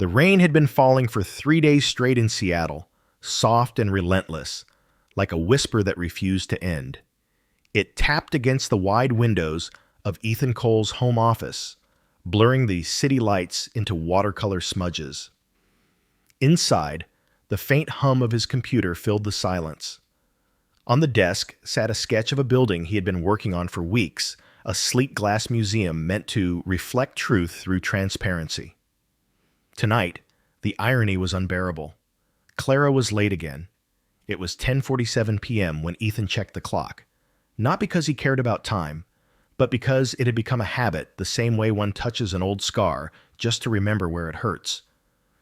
The rain had been falling for 3 days straight in Seattle, soft and relentless, like a whisper that refused to end. It tapped against the wide windows of Ethan Cole's home office, blurring the city lights into watercolor smudges. Inside, the faint hum of his computer filled the silence. On the desk sat a sketch of a building he had been working on for weeks, a sleek glass museum meant to reflect truth through transparency. Tonight, the irony was unbearable. Clara was late again. It was 10:47 p.m. when Ethan checked the clock, not because he cared about time, but because it had become a habit, the same way one touches an old scar just to remember where it hurts.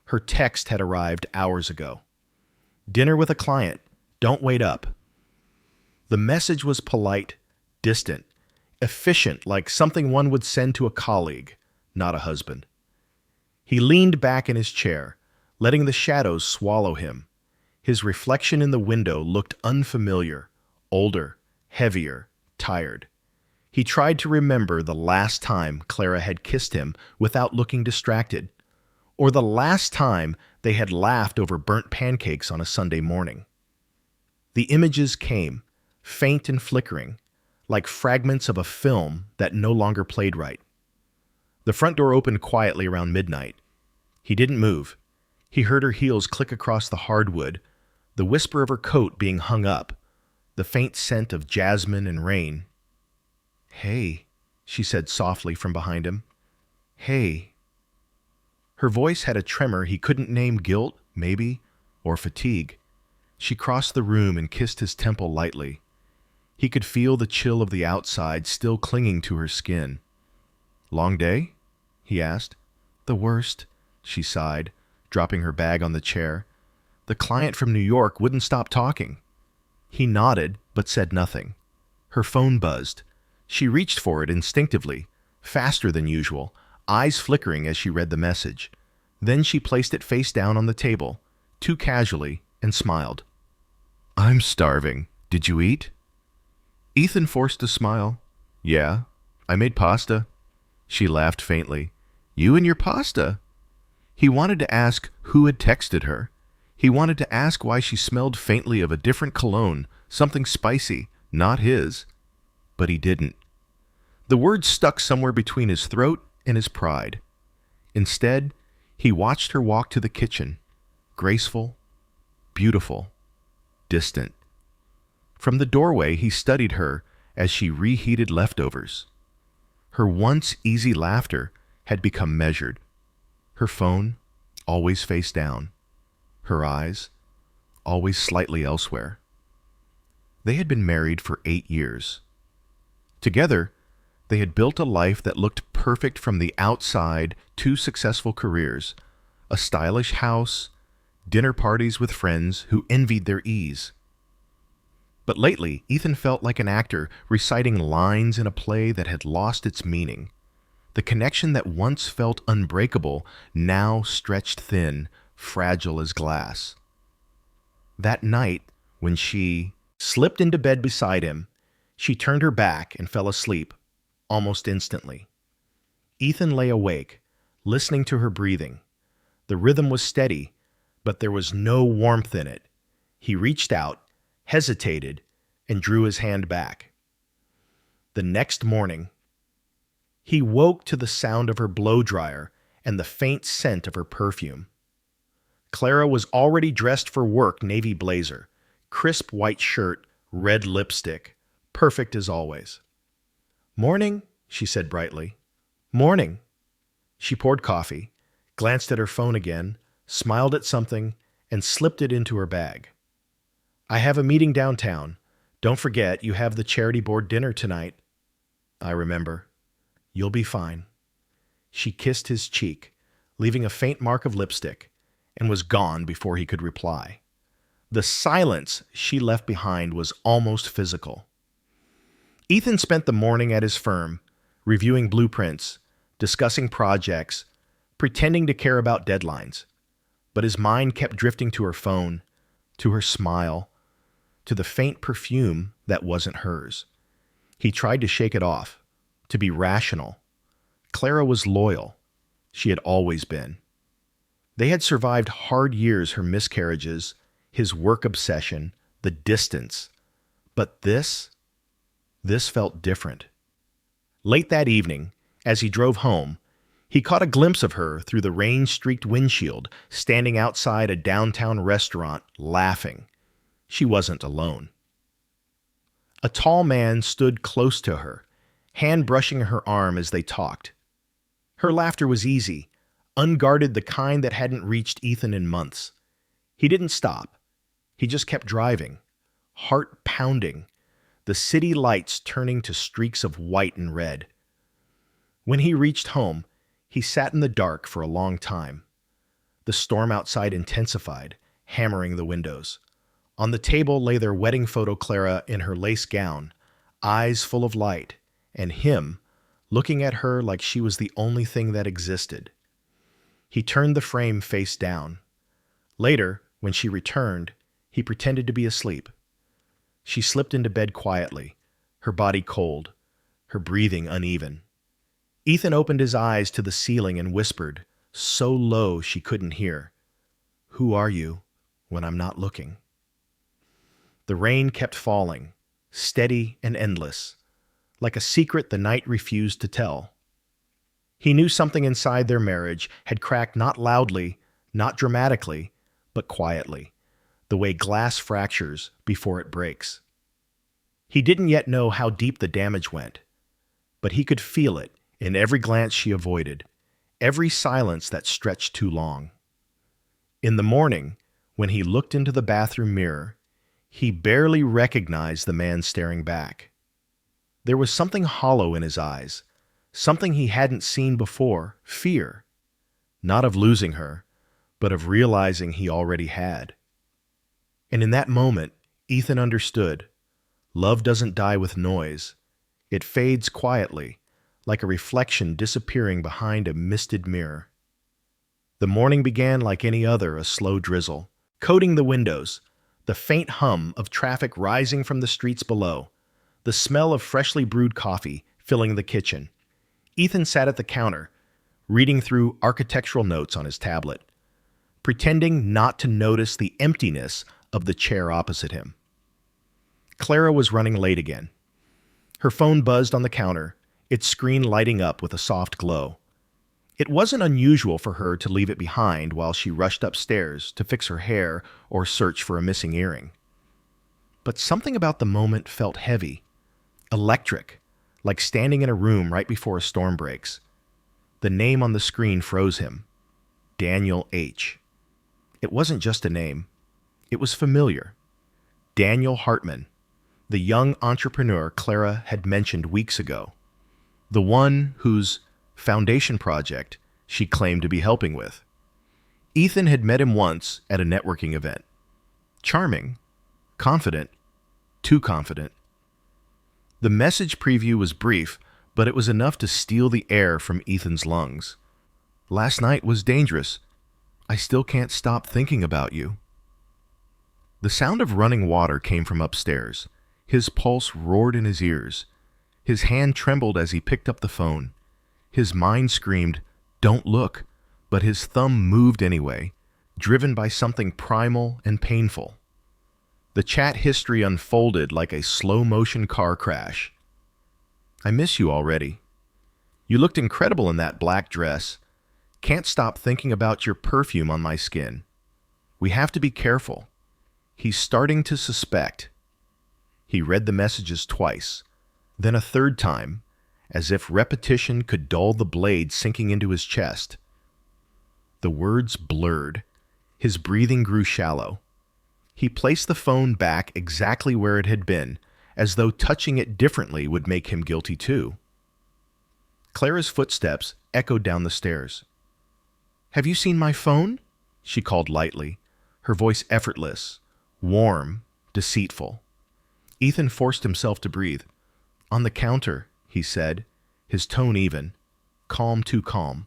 Her text had arrived hours ago. Dinner with a client. Don't wait up. The message was polite, distant, efficient, like something one would send to a colleague, not a husband. He leaned back in his chair, letting the shadows swallow him. His reflection in the window looked unfamiliar, older, heavier, tired. He tried to remember the last time Clara had kissed him without looking distracted, or the last time they had laughed over burnt pancakes on a Sunday morning. The images came, faint and flickering, like fragments of a film that no longer played right. The front door opened quietly around midnight. He didn't move. He heard her heels click across the hardwood, the whisper of her coat being hung up, the faint scent of jasmine and rain. "Hey," she said softly from behind him. "Hey." Her voice had a tremor he couldn't name, guilt, maybe, or fatigue. She crossed the room and kissed his temple lightly. He could feel the chill of the outside still clinging to her skin. "Long day?" he asked. "The worst," she sighed, dropping her bag on the chair. The client from New York wouldn't stop talking. He nodded, but said nothing. Her phone buzzed. She reached for it instinctively, faster than usual, eyes flickering as she read the message. Then she placed it face down on the table, too casually, and smiled. "I'm starving. Did you eat?" Ethan forced a smile. "Yeah, I made pasta." She laughed faintly. "You and your pasta." He wanted to ask who had texted her. He wanted to ask why she smelled faintly of a different cologne, something spicy, not his. But he didn't. The words stuck somewhere between his throat and his pride. Instead, he watched her walk to the kitchen, graceful, beautiful, distant. From the doorway, he studied her as she reheated leftovers. Her once easy laughter had become measured. Her phone, always face down. Her eyes, always slightly elsewhere. They had been married for 8 years. Together, they had built a life that looked perfect from the outside, 2 successful careers, a stylish house, dinner parties with friends who envied their ease. But lately, Ethan felt like an actor reciting lines in a play that had lost its meaning. The connection that once felt unbreakable now stretched thin, fragile as glass. That night, when she slipped into bed beside him, she turned her back and fell asleep, almost instantly. Ethan lay awake, listening to her breathing. The rhythm was steady, but there was no warmth in it. He reached out, hesitated, and drew his hand back. The next morning, he woke to the sound of her blow dryer and the faint scent of her perfume. Clara was already dressed for work, navy blazer, crisp white shirt, red lipstick, perfect as always. "Morning," she said brightly. "Morning." She poured coffee, glanced at her phone again, smiled at something, and slipped it into her bag. "I have a meeting downtown. Don't forget, you have the charity board dinner tonight." "I remember." "You'll be fine." She kissed his cheek, leaving a faint mark of lipstick, and was gone before he could reply. The silence she left behind was almost physical. Ethan spent the morning at his firm, reviewing blueprints, discussing projects, pretending to care about deadlines. But his mind kept drifting to her phone, to her smile, to the faint perfume that wasn't hers. He tried to shake it off, to be rational. Clara was loyal. She had always been. They had survived hard years, her miscarriages, his work obsession, the distance. But this felt different. Late that evening, as he drove home, he caught a glimpse of her through the rain-streaked windshield, standing outside a downtown restaurant, laughing. She wasn't alone. A tall man stood close to her, hand brushing her arm as they talked. Her laughter was easy, unguarded, the kind that hadn't reached Ethan in months. He didn't stop. He just kept driving, heart pounding, the city lights turning to streaks of white and red. When he reached home, he sat in the dark for a long time. The storm outside intensified, hammering the windows. On the table lay their wedding photo, Clara in her lace gown, eyes full of light, and him looking at her like she was the only thing that existed. He turned the frame face down. Later, when she returned, he pretended to be asleep. She slipped into bed quietly, her body cold, her breathing uneven. Ethan opened his eyes to the ceiling and whispered, so low she couldn't hear, "Who are you when I'm not looking?" The rain kept falling, steady and endless, like a secret the night refused to tell. He knew something inside their marriage had cracked, not loudly, not dramatically, but quietly, the way glass fractures before it breaks. He didn't yet know how deep the damage went, but he could feel it in every glance she avoided, every silence that stretched too long. In the morning, when he looked into the bathroom mirror, he barely recognized the man staring back. There was something hollow in his eyes, something he hadn't seen before, fear, not of losing her, but of realizing he already had. And in that moment, Ethan understood. Love doesn't die with noise. It fades quietly, like a reflection disappearing behind a misted mirror. The morning began like any other, a slow drizzle, coating the windows, the faint hum of traffic rising from the streets below, the smell of freshly brewed coffee filling the kitchen. Ethan sat at the counter, reading through architectural notes on his tablet, pretending not to notice the emptiness of the chair opposite him. Clara was running late again. Her phone buzzed on the counter, its screen lighting up with a soft glow. It wasn't unusual for her to leave it behind while she rushed upstairs to fix her hair or search for a missing earring. But something about the moment felt heavy, electric, like standing in a room right before a storm breaks. The name on the screen froze him. Daniel H. It wasn't just a name. It was familiar. Daniel Hartman, the young entrepreneur Clara had mentioned weeks ago. The one whose foundation project she claimed to be helping with. Ethan had met him once at a networking event. Charming, confident, too confident. The message preview was brief, but it was enough to steal the air from Ethan's lungs. "Last night was dangerous. I still can't stop thinking about you." The sound of running water came from upstairs. His pulse roared in his ears. His hand trembled as he picked up the phone. His mind screamed, "Don't look," but his thumb moved anyway, driven by something primal and painful. The chat history unfolded like a slow-motion car crash. "I miss you already. You looked incredible in that black dress. Can't stop thinking about your perfume on my skin. We have to be careful. He's starting to suspect." He read the messages twice, then a third time, as if repetition could dull the blade sinking into his chest. The words blurred. His breathing grew shallow. He placed the phone back exactly where it had been, as though touching it differently would make him guilty too. Clara's footsteps echoed down the stairs. "Have you seen my phone?" she called lightly, her voice effortless, warm, deceitful. Ethan forced himself to breathe. "On the counter," he said, his tone even, calm, too calm.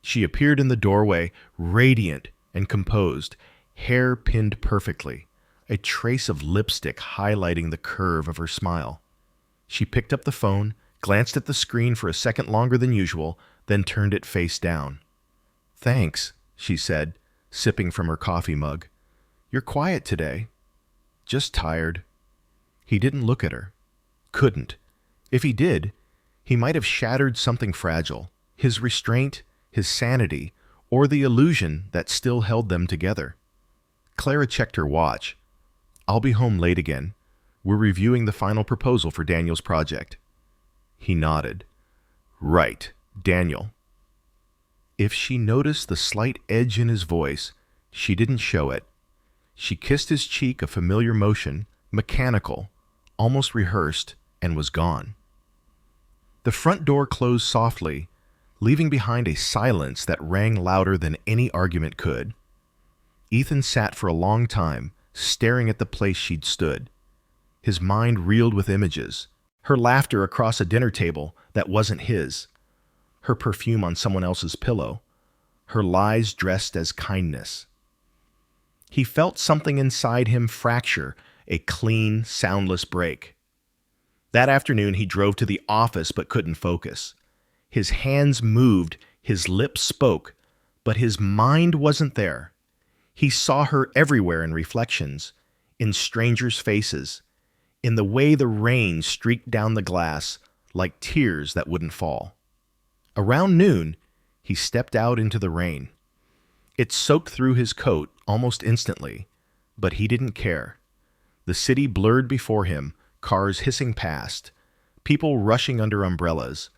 She appeared in the doorway, radiant and composed, hair pinned perfectly, a trace of lipstick highlighting the curve of her smile. She picked up the phone, glanced at the screen for a second longer than usual, then turned it face down. "Thanks," she said, sipping from her coffee mug. "You're quiet today." "Just tired." He didn't look at her. Couldn't. If he did, he might have shattered something fragile, his restraint, his sanity, or the illusion that still held them together. Clara checked her watch. "I'll be home late again. We're reviewing the final proposal for Daniel's project." He nodded. "Right, Daniel." If she noticed the slight edge in his voice, she didn't show it. She kissed his cheek, a familiar motion, mechanical, almost rehearsed, and was gone. The front door closed softly, leaving behind a silence that rang louder than any argument could. Ethan sat for a long time, staring at the place she'd stood. His mind reeled with images. Her laughter across a dinner table that wasn't his. Her perfume on someone else's pillow. Her lies dressed as kindness. He felt something inside him fracture, a clean, soundless break. That afternoon he drove to the office but couldn't focus. His hands moved, his lips spoke, but his mind wasn't there. He saw her everywhere in reflections, in strangers' faces, in the way the rain streaked down the glass like tears that wouldn't fall. Around noon, he stepped out into the rain. It soaked through his coat almost instantly, but he didn't care. The city blurred before him, cars hissing past, people rushing under umbrellas,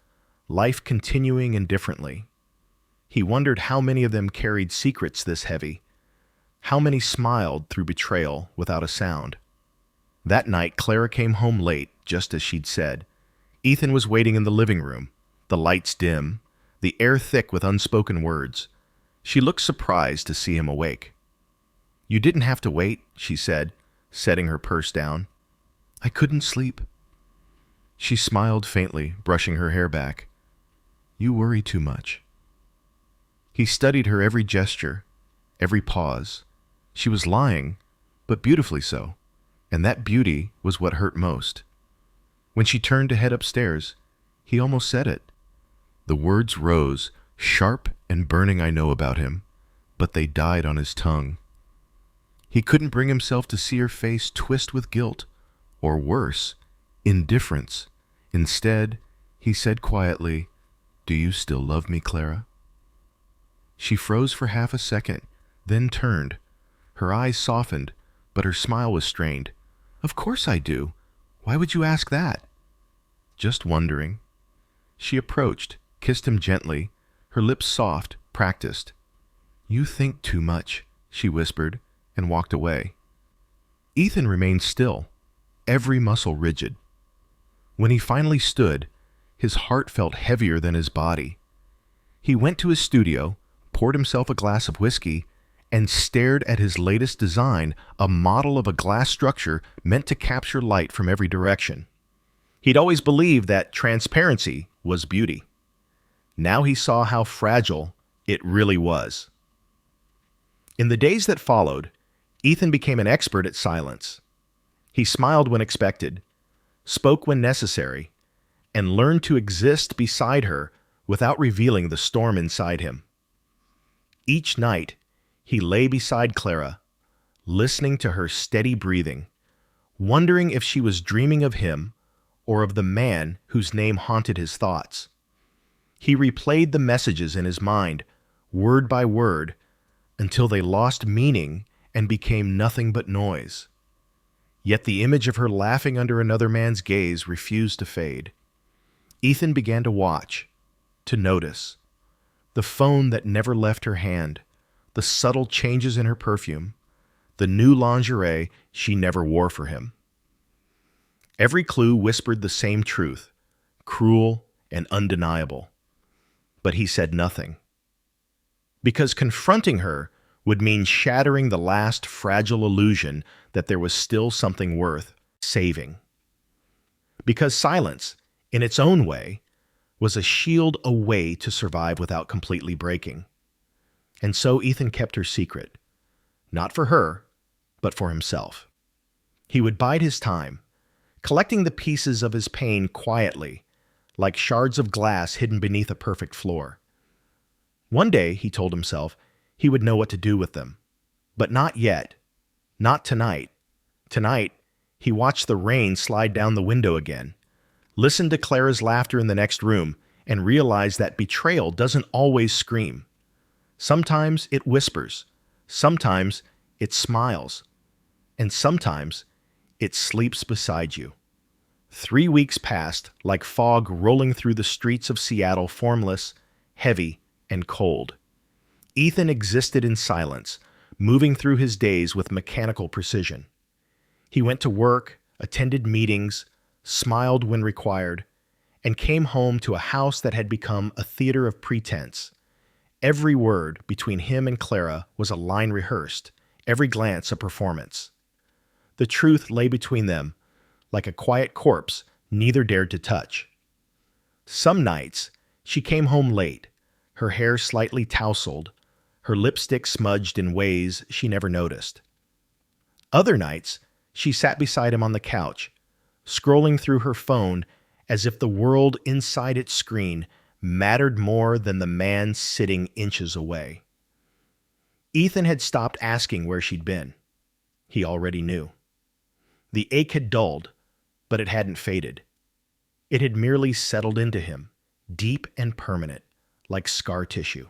life continuing indifferently. He wondered how many of them carried secrets this heavy, how many smiled through betrayal without a sound. That night, Clara came home late, just as she'd said. Ethan was waiting in the living room, the lights dim, the air thick with unspoken words. She looked surprised to see him awake. "You didn't have to wait," she said, setting her purse down. "I couldn't sleep." She smiled faintly, brushing her hair back. "You worry too much." He studied her every gesture, every pause. She was lying, but beautifully so, and that beauty was what hurt most. When she turned to head upstairs, he almost said it. The words rose, sharp and burning, I know about him, but they died on his tongue. He couldn't bring himself to see her face twist with guilt, or worse, indifference. Instead, he said quietly, "Do you still love me, Clara?" She froze for half a second, then turned. Her eyes softened, but her smile was strained. "Of course I do. Why would you ask that?" "Just wondering." She approached, kissed him gently, her lips soft, practiced. "You think too much," she whispered, and walked away. Ethan remained still, every muscle rigid. When he finally stood, his heart felt heavier than his body. He went to his studio, poured himself a glass of whiskey, and stared at his latest design, a model of a glass structure meant to capture light from every direction. He'd always believed that transparency was beauty. Now he saw how fragile it really was. In the days that followed, Ethan became an expert at silence. He smiled when expected, spoke when necessary, and learned to exist beside her without revealing the storm inside him. Each night, he lay beside Clara, listening to her steady breathing, wondering if she was dreaming of him or of the man whose name haunted his thoughts. He replayed the messages in his mind, word by word, until they lost meaning and became nothing but noise. Yet the image of her laughing under another man's gaze refused to fade. Ethan began to watch, to notice. The phone that never left her hand, the subtle changes in her perfume, the new lingerie she never wore for him. Every clue whispered the same truth, cruel and undeniable. But he said nothing. Because confronting her would mean shattering the last fragile illusion that there was still something worth saving. Because silence, in its own way, was a shield, a way to survive without completely breaking. And so Ethan kept her secret, not for her, but for himself. He would bide his time, collecting the pieces of his pain quietly, like shards of glass hidden beneath a perfect floor. One day, he told himself, he would know what to do with them. But not yet. Not tonight. Tonight, he watched the rain slide down the window again, listened to Clara's laughter in the next room, and realized that betrayal doesn't always scream. Sometimes it whispers. Sometimes it smiles. And sometimes it sleeps beside you. 3 weeks passed like fog rolling through the streets of Seattle, formless, heavy, and cold. Ethan existed in silence, moving through his days with mechanical precision. He went to work, attended meetings, smiled when required, and came home to a house that had become a theater of pretense. Every word between him and Clara was a line rehearsed, every glance a performance. The truth lay between them, like a quiet corpse neither dared to touch. Some nights, she came home late, her hair slightly tousled, her lipstick smudged in ways she never noticed. Other nights, she sat beside him on the couch, scrolling through her phone as if the world inside its screen mattered more than the man sitting inches away. Ethan had stopped asking where she'd been. He already knew. The ache had dulled, but it hadn't faded. It had merely settled into him, deep and permanent, like scar tissue.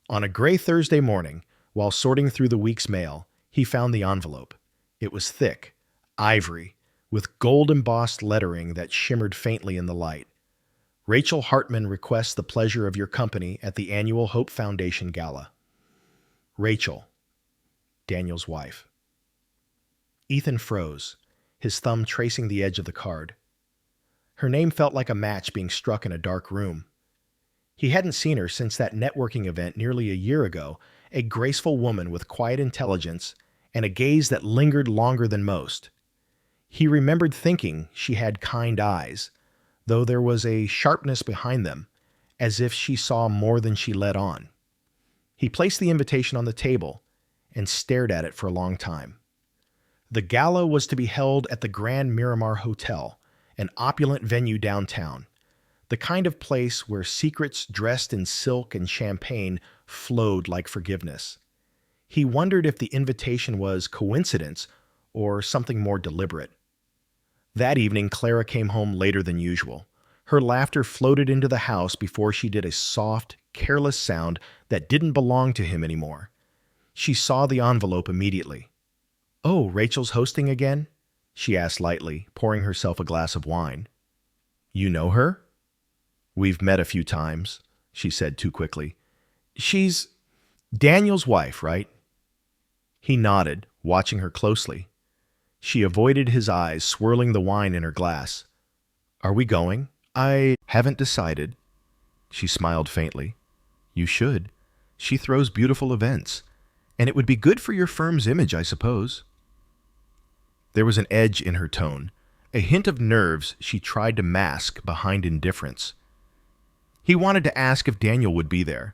On a gray Thursday morning, while sorting through the week's mail, he found the envelope. It was thick, ivory, with gold-embossed lettering that shimmered faintly in the light. Rachel Hartman requests the pleasure of your company at the annual Hope Foundation Gala. Rachel, Daniel's wife. Ethan froze, his thumb tracing the edge of the card. Her name felt like a match being struck in a dark room. He hadn't seen her since that networking event nearly a year ago, a graceful woman with quiet intelligence and a gaze that lingered longer than most. He remembered thinking she had kind eyes, though there was a sharpness behind them, as if she saw more than she let on. He placed the invitation on the table and stared at it for a long time. The gala was to be held at the Grand Miramar Hotel, an opulent venue downtown, the kind of place where secrets dressed in silk and champagne flowed like forgiveness. He wondered if the invitation was coincidence or something more deliberate. That evening, Clara came home later than usual. Her laughter floated into the house before she did a soft, careless sound that didn't belong to him anymore. She saw the envelope immediately. "Oh, Rachel's hosting again?" she asked lightly, pouring herself a glass of wine. "You know her?" "We've met a few times," she said too quickly. "She's Daniel's wife, right?" He nodded, watching her closely. She avoided his eyes, swirling the wine in her glass. "Are we going?" "I haven't decided." She smiled faintly. "You should. She throws beautiful events, and it would be good for your firm's image, I suppose." There was an edge in her tone, a hint of nerves she tried to mask behind indifference. He wanted to ask if Daniel would be there,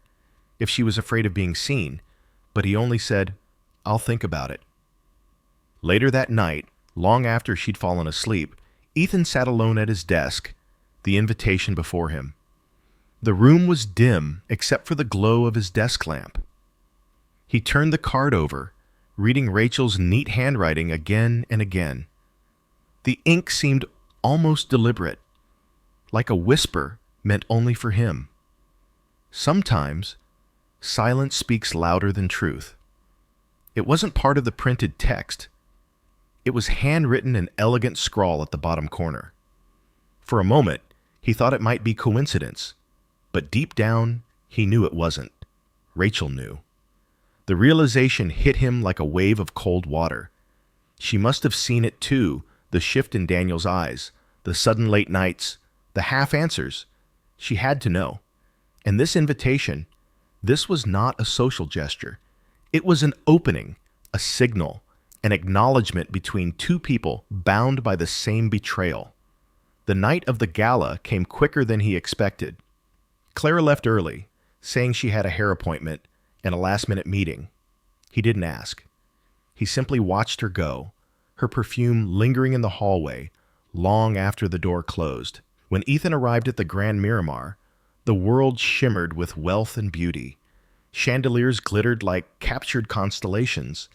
if she was afraid of being seen, but he only said, "I'll think about it." Later that night, long after she'd fallen asleep, Ethan sat alone at his desk, the invitation before him. The room was dim except for the glow of his desk lamp. He turned the card over, reading Rachel's neat handwriting again and again. The ink seemed almost deliberate, like a whisper meant only for him. Sometimes, silence speaks louder than truth. It wasn't part of the printed text. It was handwritten in elegant scrawl at the bottom corner. For a moment, he thought it might be coincidence, but deep down, he knew it wasn't. Rachel knew. The realization hit him like a wave of cold water. She must have seen it too, the shift in Daniel's eyes, the sudden late nights, the half-answers. She had to know. And this invitation, this was not a social gesture. It was an opening, a signal, an acknowledgement between two people bound by the same betrayal. The night of the gala came quicker than he expected. Clara left early, saying she had a hair appointment and a last-minute meeting. He didn't ask. He simply watched her go, her perfume lingering in the hallway long after the door closed. When Ethan arrived at the Grand Miramar, the world shimmered with wealth and beauty. Chandeliers glittered like captured constellations,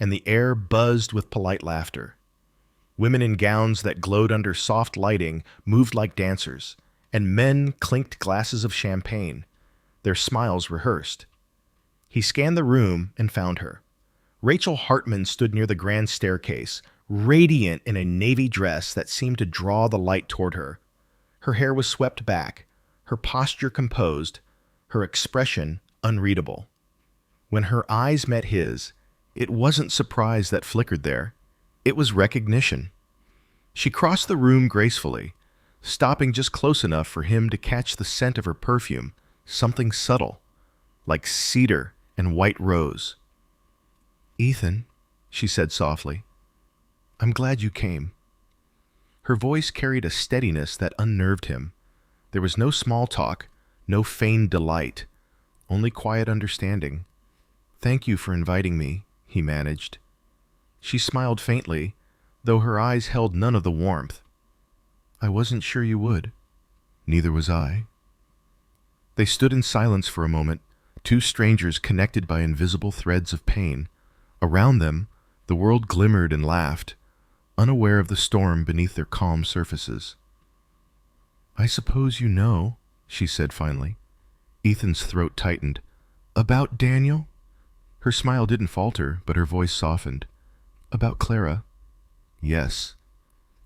and the air buzzed with polite laughter. Women in gowns that glowed under soft lighting moved like dancers, and men clinked glasses of champagne, their smiles rehearsed. He scanned the room and found her. Rachel Hartman stood near the grand staircase, radiant in a navy dress that seemed to draw the light toward her. Her hair was swept back, her posture composed, her expression unreadable. When her eyes met his, it wasn't surprise that flickered there. It was recognition. She crossed the room gracefully, stopping just close enough for him to catch the scent of her perfume, something subtle, like cedar and white rose. "Ethan," she said softly, "I'm glad you came." Her voice carried a steadiness that unnerved him. There was no small talk, no feigned delight, only quiet understanding. "Thank you for inviting me," he managed. She smiled faintly, though her eyes held none of the warmth. "I wasn't sure you would." "Neither was I." They stood in silence for a moment, two strangers connected by invisible threads of pain. Around them, the world glimmered and laughed, unaware of the storm beneath their calm surfaces. "I suppose you know," she said finally. Ethan's throat tightened. "About Daniel?" Her smile didn't falter, but her voice softened. "About Clara?" "Yes.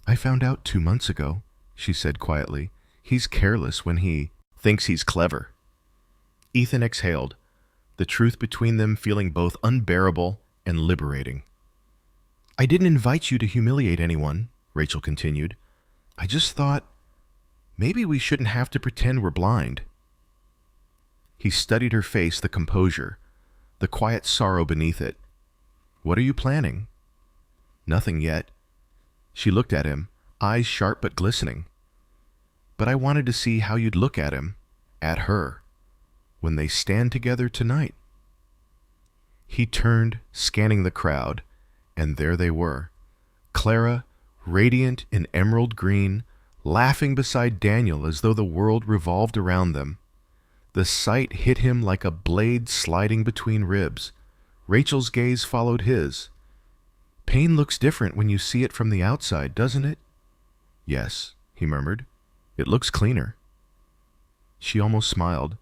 I found out 2 months ago," she said quietly. "He's careless when he thinks he's clever." Ethan exhaled, the truth between them feeling both unbearable and liberating. "I didn't invite you to humiliate anyone," Rachel continued. "I just thought maybe we shouldn't have to pretend we're blind." He studied her face, the composure, the quiet sorrow beneath it. "What are you planning?" "Nothing yet." She looked at him, eyes sharp but glistening. "But I wanted to see how you'd look at him, at her, when they stand together tonight." He turned, scanning the crowd, and there they were. Clara, radiant in emerald green, laughing beside Daniel as though the world revolved around them. The sight hit him like a blade sliding between ribs. Rachel's gaze followed his. "Pain looks different when you see it from the outside, doesn't it?" "Yes," he murmured. "It looks cleaner." She almost smiled.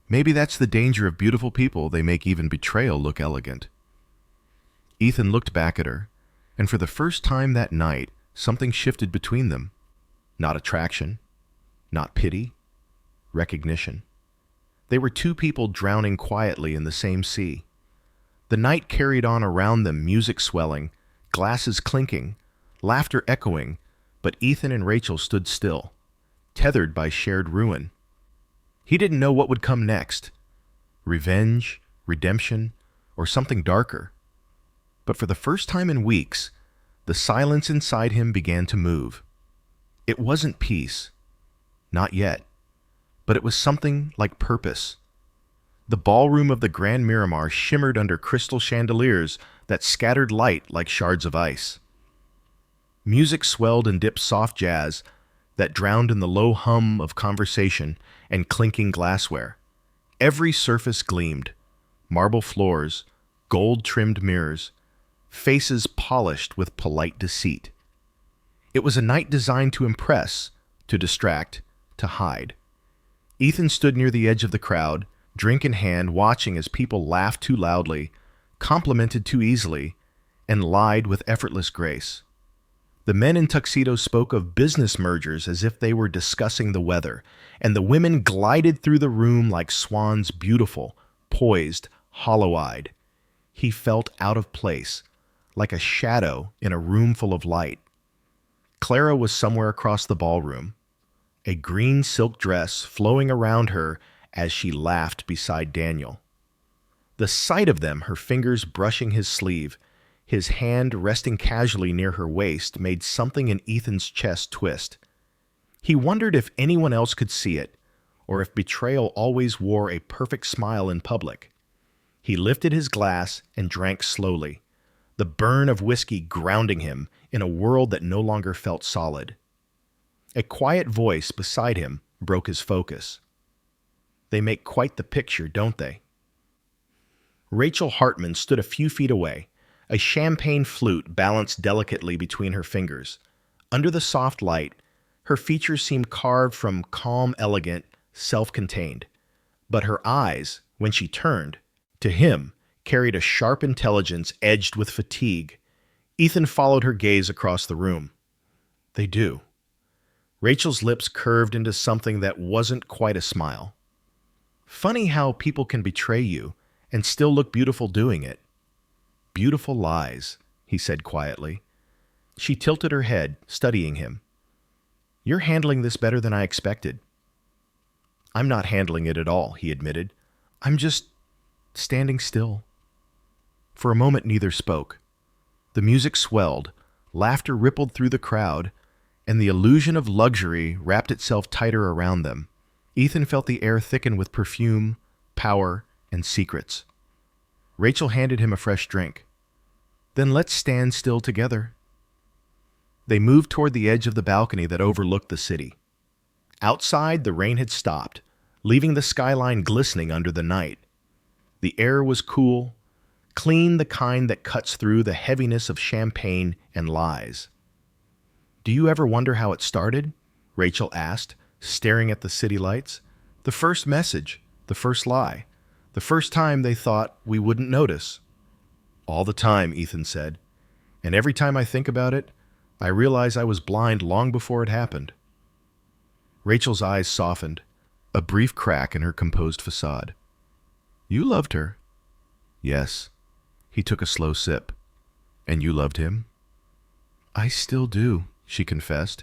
Maybe that's the danger of beautiful people, they make even betrayal look elegant. Ethan looked back at her, and for the first time that night, something shifted between them. Not attraction, not pity, recognition. They were two people drowning quietly in the same sea. The night carried on around them, music swelling, glasses clinking, laughter echoing, but Ethan and Rachel stood still, tethered by shared ruin. He didn't know what would come next, revenge, redemption, or something darker. But for the first time in weeks, the silence inside him began to move. It wasn't peace, not yet, but it was something like purpose. The ballroom of the Grand Miramar shimmered under crystal chandeliers that scattered light like shards of ice. Music swelled and dipped soft jazz that drowned in the low hum of conversation and clinking glassware. Every surface gleamed, marble floors, gold-trimmed mirrors, faces polished with polite deceit. It was a night designed to impress, to distract, to hide. Ethan stood near the edge of the crowd, drink in hand, watching as people laughed too loudly, complimented too easily, and lied with effortless grace. The men in tuxedos spoke of business mergers as if they were discussing the weather, and the women glided through the room like swans, beautiful, poised, hollow-eyed. He felt out of place, like a shadow in a room full of light. Clara was somewhere across the ballroom, a green silk dress flowing around her as she laughed beside Daniel. The sight of them, her fingers brushing his sleeve, his hand resting casually near her waist, made something in Ethan's chest twist. He wondered if anyone else could see it, or if betrayal always wore a perfect smile in public. He lifted his glass and drank slowly, the burn of whiskey grounding him in a world that no longer felt solid. A quiet voice beside him broke his focus. "They make quite the picture, don't they?" Rachel Hartman stood a few feet away, a champagne flute balanced delicately between her fingers. Under the soft light, her features seemed carved from calm, elegant, self-contained. But her eyes, when she turned, to him, carried a sharp intelligence edged with fatigue. Ethan followed her gaze across the room. They do. Rachel's lips curved into something that wasn't quite a smile. Funny how people can betray you and still look beautiful doing it. Beautiful lies, he said quietly. She tilted her head, studying him. You're handling this better than I expected. I'm not handling it at all, he admitted. I'm just standing still. For a moment, neither spoke. The music swelled, laughter rippled through the crowd, and the illusion of luxury wrapped itself tighter around them. Ethan felt the air thicken with perfume, power, and secrets. Rachel handed him a fresh drink. Then let's stand still together. They moved toward the edge of the balcony that overlooked the city. Outside, the rain had stopped, leaving the skyline glistening under the night. The air was cool, clean, the kind that cuts through the heaviness of champagne and lies. Do you ever wonder how it started? Rachel asked, staring at the city lights. The first message, the first lie, the first time they thought we wouldn't notice. All the time, Ethan said. And every time I think about it, I realize I was blind long before it happened. Rachel's eyes softened, a brief crack in her composed facade. You loved her. Yes. He took a slow sip. And you loved him? I still do, she confessed,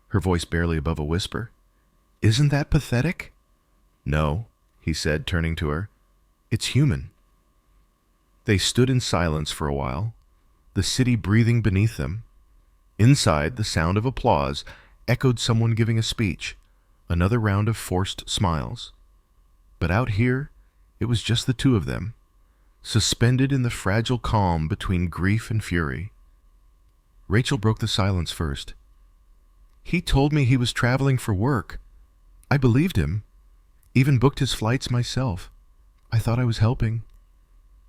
her voice barely above a whisper. Isn't that pathetic? No, he said, turning to her. It's human. They stood in silence for a while, the city breathing beneath them. Inside, the sound of applause echoed someone giving a speech, another round of forced smiles. But out here, it was just the two of them, suspended in the fragile calm between grief and fury. Rachel broke the silence first. He told me he was traveling for work. I believed him. Even booked his flights myself. I thought I was helping.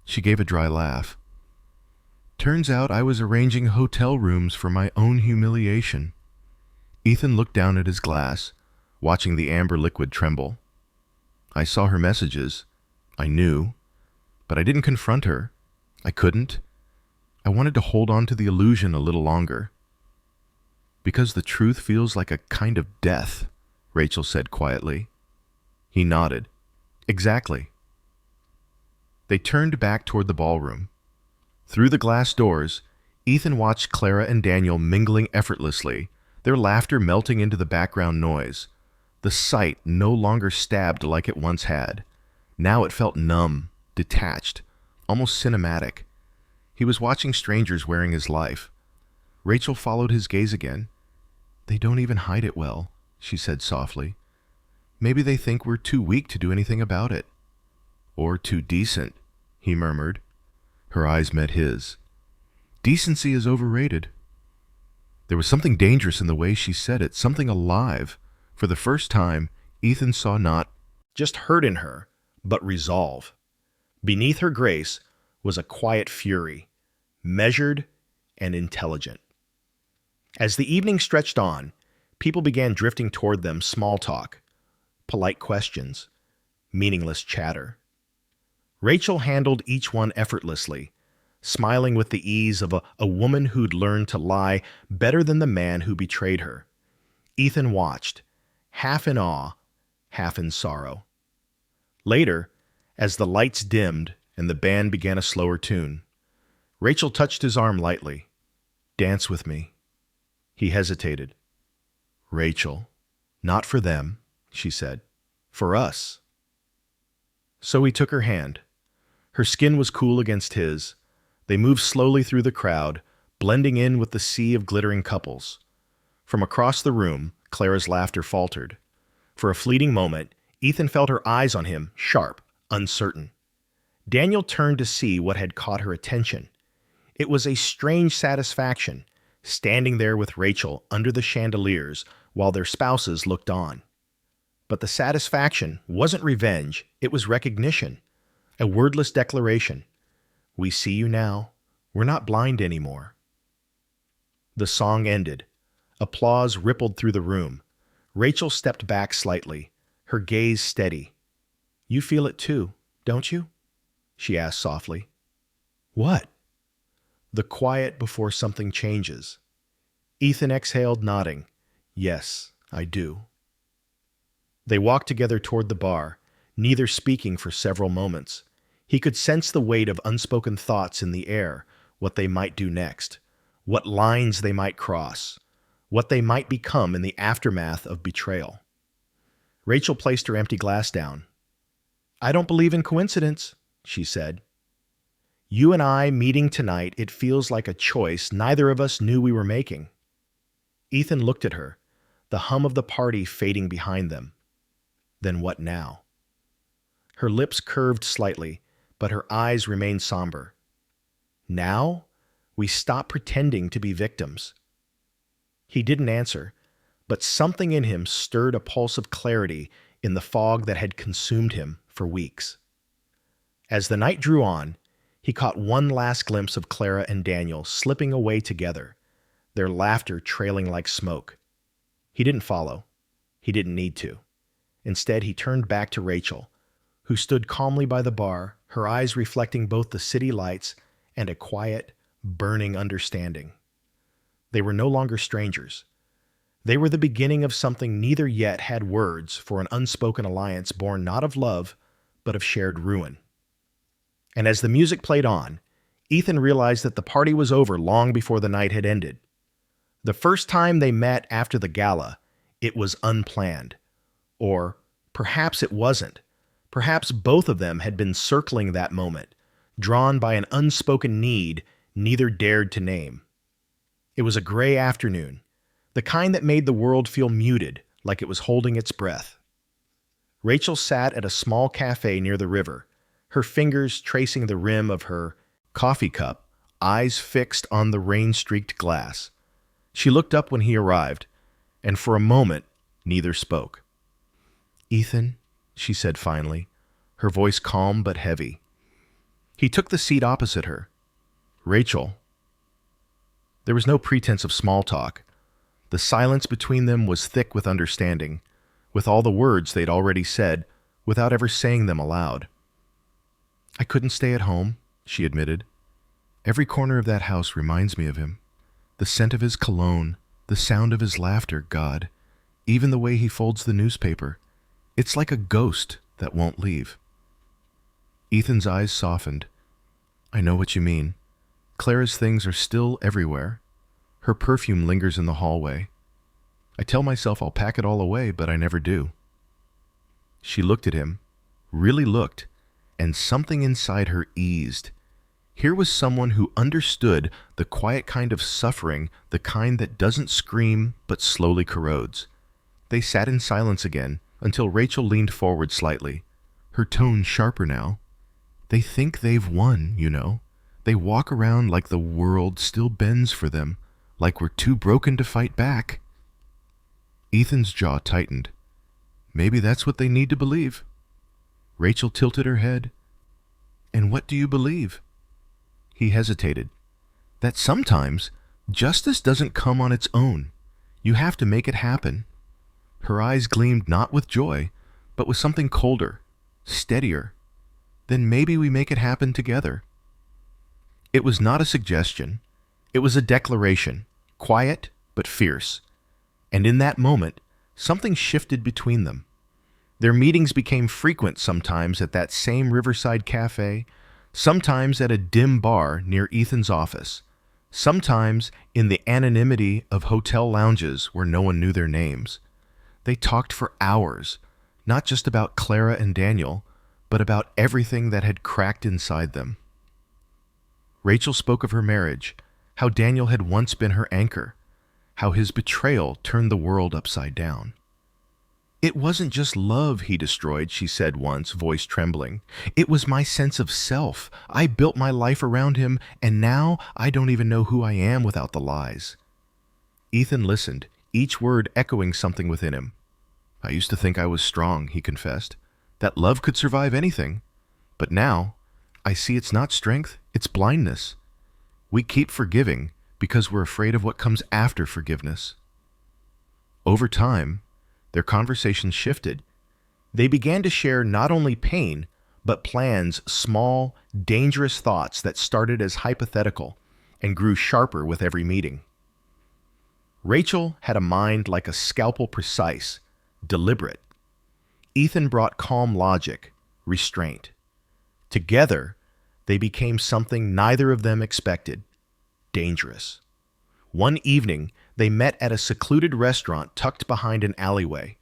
She gave a dry laugh. Turns out I was arranging hotel rooms for my own humiliation. Ethan looked down at his glass, watching the amber liquid tremble. I saw her messages. I knew. But I didn't confront her. I couldn't. I wanted to hold on to the illusion a little longer. Because the truth feels like a kind of death, Rachel said quietly. He nodded. Exactly. They turned back toward the ballroom. Through the glass doors, Ethan watched Clara and Daniel mingling effortlessly, their laughter melting into the background noise. The sight no longer stabbed like it once had. Now it felt numb, detached, almost cinematic. He was watching strangers wearing his life. Rachel followed his gaze again. They don't even hide it well, she said softly. Maybe they think we're too weak to do anything about it. Or too decent, he murmured. Her eyes met his. Decency is overrated. There was something dangerous in the way she said it, something alive. For the first time, Ethan saw not just hurt in her, but resolve. Beneath her grace was a quiet fury, measured and intelligent. As the evening stretched on, people began drifting toward them, small talk, polite questions, meaningless chatter. Rachel handled each one effortlessly, smiling with the ease of a woman who'd learned to lie better than the man who betrayed her. Ethan watched, half in awe, half in sorrow. Later, as the lights dimmed and the band began a slower tune, Rachel touched his arm lightly. Dance with me. He hesitated. Rachel, not for them, she said. For us. So he took her hand. Her skin was cool against his. They moved slowly through the crowd, blending in with the sea of glittering couples. From across the room, Clara's laughter faltered. For a fleeting moment, Ethan felt her eyes on him, sharp, uncertain. Daniel turned to see what had caught her attention. It was a strange satisfaction, standing there with Rachel under the chandeliers while their spouses looked on. But the satisfaction wasn't revenge, it was recognition, a wordless declaration. We see you now. We're not blind anymore." The song ended. Applause rippled through the room. Rachel stepped back slightly, her gaze steady. "You feel it too, don't you?" she asked softly. "What?" "The quiet before something changes." Ethan exhaled, nodding. "Yes, I do." They walked together toward the bar, neither speaking for several moments. He could sense the weight of unspoken thoughts in the air, what they might do next, what lines they might cross, what they might become in the aftermath of betrayal. Rachel placed her empty glass down. "I don't believe in coincidence," she said. "You and I meeting tonight, it feels like a choice neither of us knew we were making." Ethan looked at her, the hum of the party fading behind them. Then what now? Her lips curved slightly, but her eyes remained somber. "Now, we stop pretending to be victims." He didn't answer, but something in him stirred a pulse of clarity in the fog that had consumed him for weeks. As the night drew on, he caught one last glimpse of Clara and Daniel slipping away together, their laughter trailing like smoke. He didn't follow. He didn't need to. Instead, he turned back to Rachel, who stood calmly by the bar, her eyes reflecting both the city lights and a quiet, burning understanding. They were no longer strangers. They were the beginning of something neither yet had words for, an unspoken alliance born not of love, but of shared ruin. And as the music played on, Ethan realized that the party was over long before the night had ended. The first time they met after the gala, it was unplanned. Or perhaps it wasn't. Perhaps both of them had been circling that moment, drawn by an unspoken need neither dared to name. It was a gray afternoon, the kind that made the world feel muted, like it was holding its breath. Rachel sat at a small cafe near the river, her fingers tracing the rim of her coffee cup, eyes fixed on the rain-streaked glass. She looked up when he arrived, and for a moment, neither spoke. "Ethan," she said finally, her voice calm but heavy. He took the seat opposite her. "Rachel." There was no pretense of small talk. The silence between them was thick with understanding, with all the words they'd already said, without ever saying them aloud. "I couldn't stay at home," she admitted. "Every corner of that house reminds me of him. The scent of his cologne, the sound of his laughter, God, even the way he folds the newspaper. It's like a ghost that won't leave." Ethan's eyes softened. "I know what you mean. Clara's things are still everywhere. Her perfume lingers in the hallway. I tell myself I'll pack it all away, but I never do." She looked at him, really looked, and something inside her eased. Here was someone who understood the quiet kind of suffering, the kind that doesn't scream but slowly corrodes. They sat in silence again until Rachel leaned forward slightly, her tone sharper now. "They think they've won, you know. They walk around like the world still bends for them, like we're too broken to fight back." Ethan's jaw tightened. "Maybe that's what they need to believe." Rachel tilted her head. "And what do you believe?" He hesitated. "That sometimes justice doesn't come on its own. You have to make it happen." Her eyes gleamed not with joy, but with something colder, steadier. "Then maybe we make it happen together." It was not a suggestion. It was a declaration, quiet but fierce. And in that moment, something shifted between them. Their meetings became frequent, sometimes at that same riverside cafe, sometimes at a dim bar near Ethan's office, sometimes in the anonymity of hotel lounges where no one knew their names. They talked for hours, not just about Clara and Daniel, but about everything that had cracked inside them. Rachel spoke of her marriage, how Daniel had once been her anchor, how his betrayal turned the world upside down. "It wasn't just love he destroyed," she said once, voice trembling. "It was my sense of self. I built my life around him, and now I don't even know who I am without the lies." Ethan listened, each word echoing something within him. "I used to think I was strong," he confessed, "that love could survive anything. But now, I see it's not strength, it's blindness. We keep forgiving because we're afraid of what comes after forgiveness. Over time, their conversations shifted. They began to share not only pain, but plans, small, dangerous thoughts that started as hypothetical and grew sharper with every meeting. Rachel had a mind like a scalpel precise, deliberate. Ethan brought calm logic, restraint. Together, they became something neither of them expected: dangerous. One evening, they met at a secluded restaurant tucked behind an alleyway.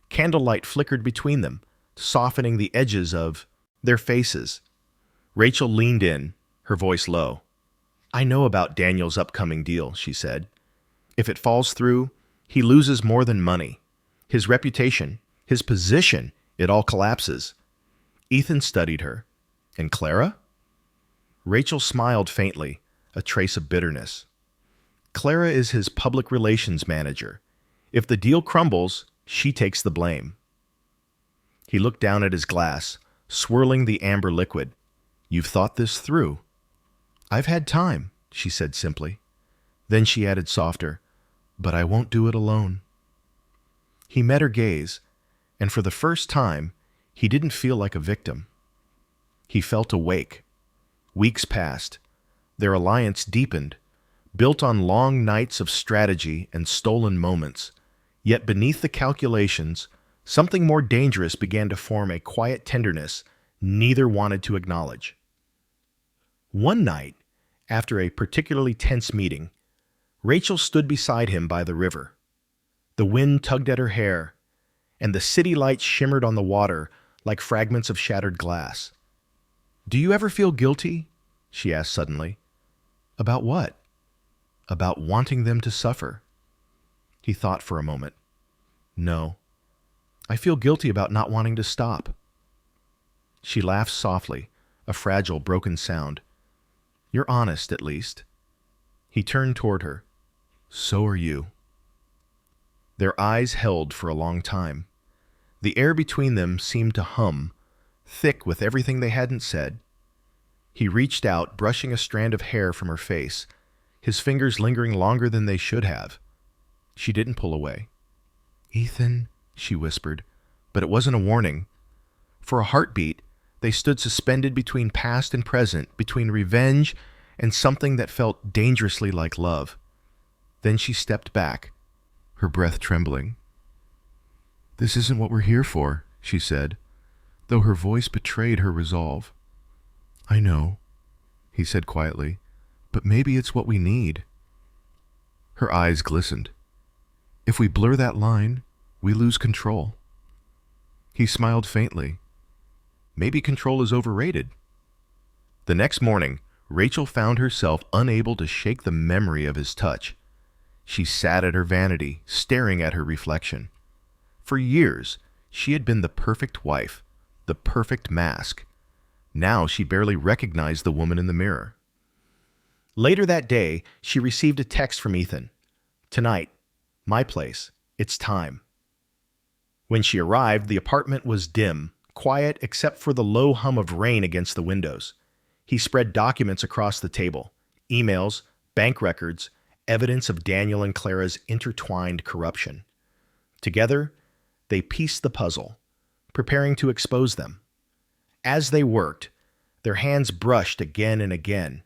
Candlelight flickered between them, softening the edges of their faces. Rachel leaned in, her voice low. "I know about Daniel's upcoming deal," she said. "If it falls through, he loses more than money. His reputation, his position, it all collapses." Ethan studied her. "And Clara?" Rachel smiled faintly, a trace of bitterness. "Clara is his public relations manager. If the deal crumbles, she takes the blame." He looked down at his glass, swirling the amber liquid. "You've thought this through." "I've had time," she said simply. Then she added softer, "But I won't do it alone." He met her gaze, and for the first time, he didn't feel like a victim. He felt awake. Weeks passed. Their alliance deepened, built on long nights of strategy and stolen moments. Yet beneath the calculations, something more dangerous began to form a quiet tenderness neither wanted to acknowledge. One night, after a particularly tense meeting, Rachel stood beside him by the river. The wind tugged at her hair, and the city lights shimmered on the water like fragments of shattered glass. "Do you ever feel guilty?" she asked suddenly. "About what?" "About wanting them to suffer." He thought for a moment. "No. I feel guilty about not wanting to stop." She laughed softly, a fragile, broken sound. "You're honest, at least." He turned toward her. "So are you." Their eyes held for a long time. The air between them seemed to hum, thick with everything they hadn't said. He reached out, brushing a strand of hair from her face, his fingers lingering longer than they should have. She didn't pull away. "Ethan," she whispered, but it wasn't a warning. For a heartbeat, they stood suspended between past and present, between revenge and something that felt dangerously like love. Then she stepped back, her breath trembling. "This isn't what we're here for," she said, though her voice betrayed her resolve. "I know," he said quietly, "but maybe it's what we need." Her eyes glistened. "If we blur that line, we lose control." He smiled faintly. "Maybe control is overrated." The next morning, Rachel found herself unable to shake the memory of his touch. She sat at her vanity, staring at her reflection. For years, she had been the perfect wife, the perfect mask. Now she barely recognized the woman in the mirror. Later that day, she received a text from Ethan. "Tonight, my place. It's time." When she arrived, the apartment was dim, quiet except for the low hum of rain against the windows. He spread documents across the table: emails, bank records, evidence of Daniel and Clara's intertwined corruption. Together, they pieced the puzzle, preparing to expose them. As they worked, their hands brushed again and again.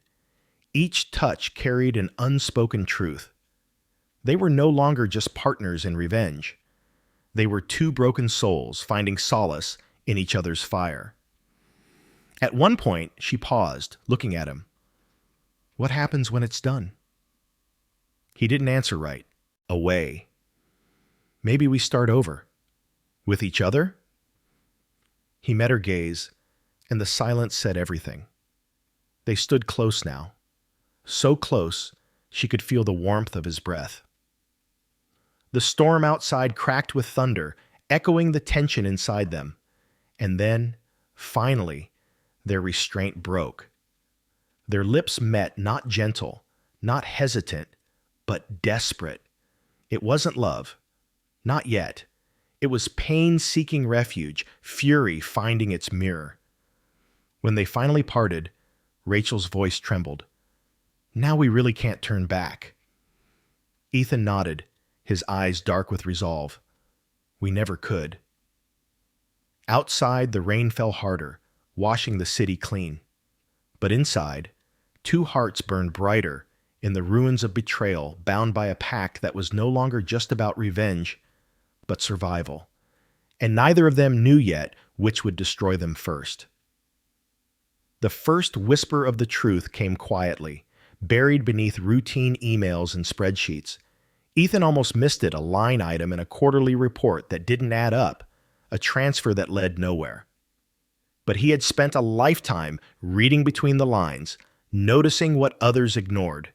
Each touch carried an unspoken truth. They were no longer just partners in revenge. They were two broken souls finding solace in each other's fire. At one point, she paused, looking at him. "What happens when it's done?" He didn't answer right. "Away." "Maybe we start over." "With each other?" He met her gaze, and the silence said everything. They stood close now. So close, she could feel the warmth of his breath. The storm outside cracked with thunder, echoing the tension inside them. And then, finally, their restraint broke. Their lips met, not gentle, not hesitant, but desperate. It wasn't love. Not yet. It was pain seeking refuge, fury finding its mirror. When they finally parted, Rachel's voice trembled. "Now we really can't turn back." Ethan nodded, his eyes dark with resolve. "We never could." Outside, the rain fell harder, washing the city clean. But inside, two hearts burned brighter in the ruins of betrayal, bound by a pact that was no longer just about revenge, but survival. And neither of them knew yet which would destroy them first. The first whisper of the truth came quietly, buried beneath routine emails and spreadsheets. Ethan almost missed it, a line item in a quarterly report that didn't add up, a transfer that led nowhere. But he had spent a lifetime reading between the lines, noticing what others ignored.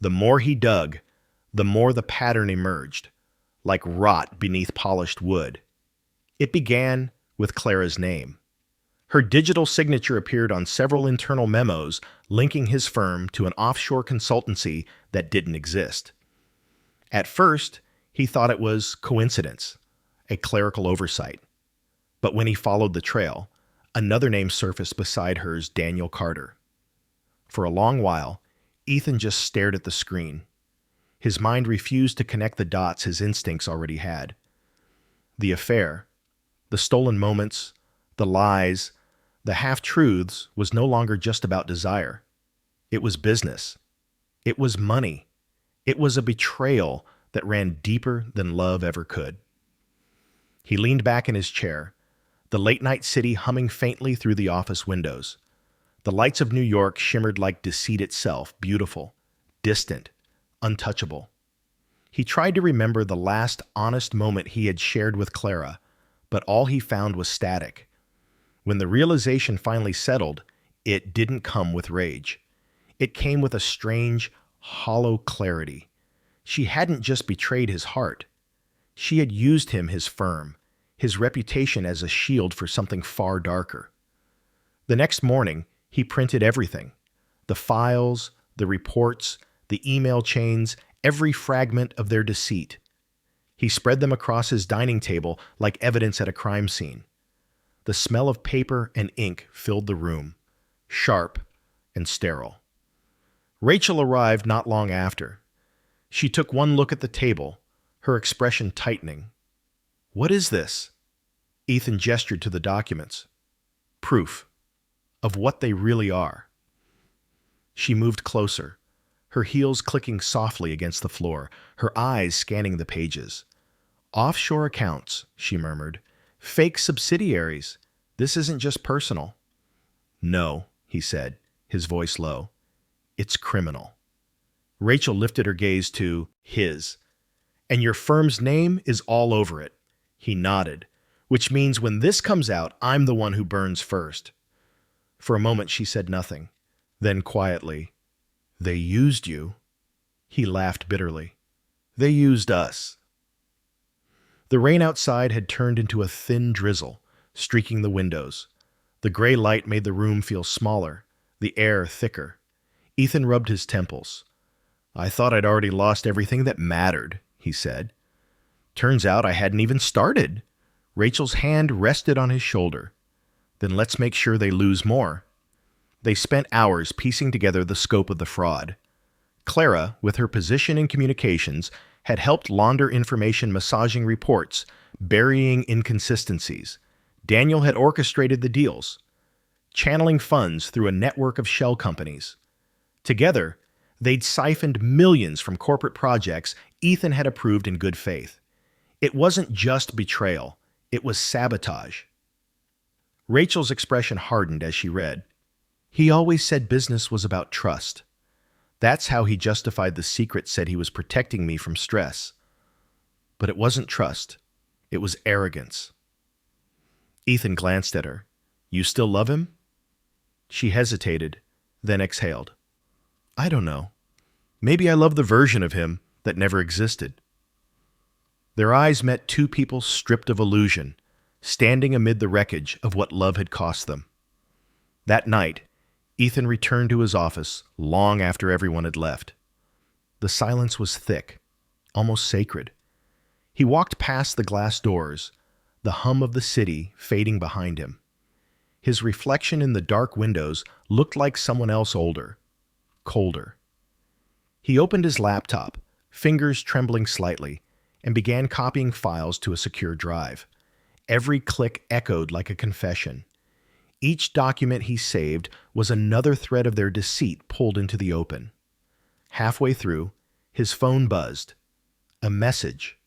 The more he dug, the more the pattern emerged, like rot beneath polished wood. It began with Clara's name. Her digital signature appeared on several internal memos linking his firm to an offshore consultancy that didn't exist. At first, he thought it was coincidence, a clerical oversight. But when he followed the trail, another name surfaced beside hers, Daniel Carter. For a long while, Ethan just stared at the screen. His mind refused to connect the dots his instincts already had. The affair, the stolen moments, the lies, the half-truths was no longer just about desire. It was business. It was money. It was a betrayal that ran deeper than love ever could. He leaned back in his chair, the late-night city humming faintly through the office windows. The lights of New York shimmered like deceit itself, beautiful, distant, untouchable. He tried to remember the last honest moment he had shared with Clara, but all he found was static. When the realization finally settled, it didn't come with rage. It came with a strange, hollow clarity. She hadn't just betrayed his heart. She had used him, his firm, his reputation as a shield for something far darker. The next morning, he printed everything. The files, the reports, the email chains, every fragment of their deceit. He spread them across his dining table like evidence at a crime scene. The smell of paper and ink filled the room, sharp and sterile. Rachel arrived not long after. She took one look at the table, her expression tightening. "What is this?" Ethan gestured to the documents. "Proof of what they really are." She moved closer, her heels clicking softly against the floor, her eyes scanning the pages. "Offshore accounts," she murmured. "Fake subsidiaries. This isn't just personal." "No," he said, his voice low. "It's criminal." Rachel lifted her gaze to his. "And your firm's name is all over it." He nodded, "which means when this comes out, I'm the one who burns first." For a moment she said nothing. Then quietly, "They used you." He laughed bitterly. "They used us." The rain outside had turned into a thin drizzle, streaking the windows. The gray light made the room feel smaller, the air thicker. Ethan rubbed his temples. "I thought I'd already lost everything that mattered," he said. "Turns out I hadn't even started." Rachel's hand rested on his shoulder. "Then let's make sure they lose more." They spent hours piecing together the scope of the fraud. Clara, with her position in communications, had helped launder information, massaging reports, burying inconsistencies. Daniel had orchestrated the deals, channeling funds through a network of shell companies. Together, they'd siphoned millions from corporate projects Ethan had approved in good faith. It wasn't just betrayal, it was sabotage. Rachel's expression hardened as she read. "He always said business was about trust. That's how he justified the secret, said he was protecting me from stress. But it wasn't trust. It was arrogance." Ethan glanced at her. "You still love him?" She hesitated, then exhaled. "I don't know. Maybe I love the version of him that never existed." Their eyes met, two people stripped of illusion, standing amid the wreckage of what love had cost them. That night, Ethan returned to his office long after everyone had left. The silence was thick, almost sacred. He walked past the glass doors, the hum of the city fading behind him. His reflection in the dark windows looked like someone else older, colder. He opened his laptop, fingers trembling slightly, and began copying files to a secure drive. Every click echoed like a confession. Each document he saved was another thread of their deceit pulled into the open. Halfway through, his phone buzzed. A message.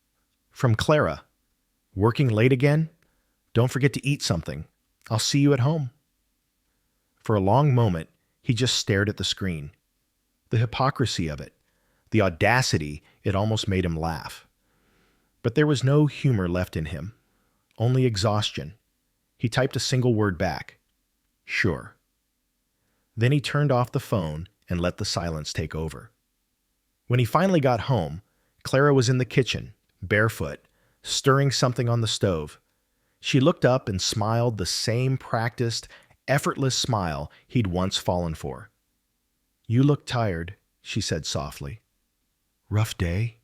From Clara. Working late again? Don't forget to eat something. I'll see you at home. For a long moment, he just stared at the screen. The hypocrisy of it. The audacity, it almost made him laugh. But there was no humor left in him. Only exhaustion. He typed a single word back. Sure. Then he turned off the phone and let the silence take over. When he finally got home, Clara was in the kitchen, barefoot, stirring something on the stove. She looked up and smiled the same practiced, effortless smile he'd once fallen for. You look tired, she said softly. Rough day?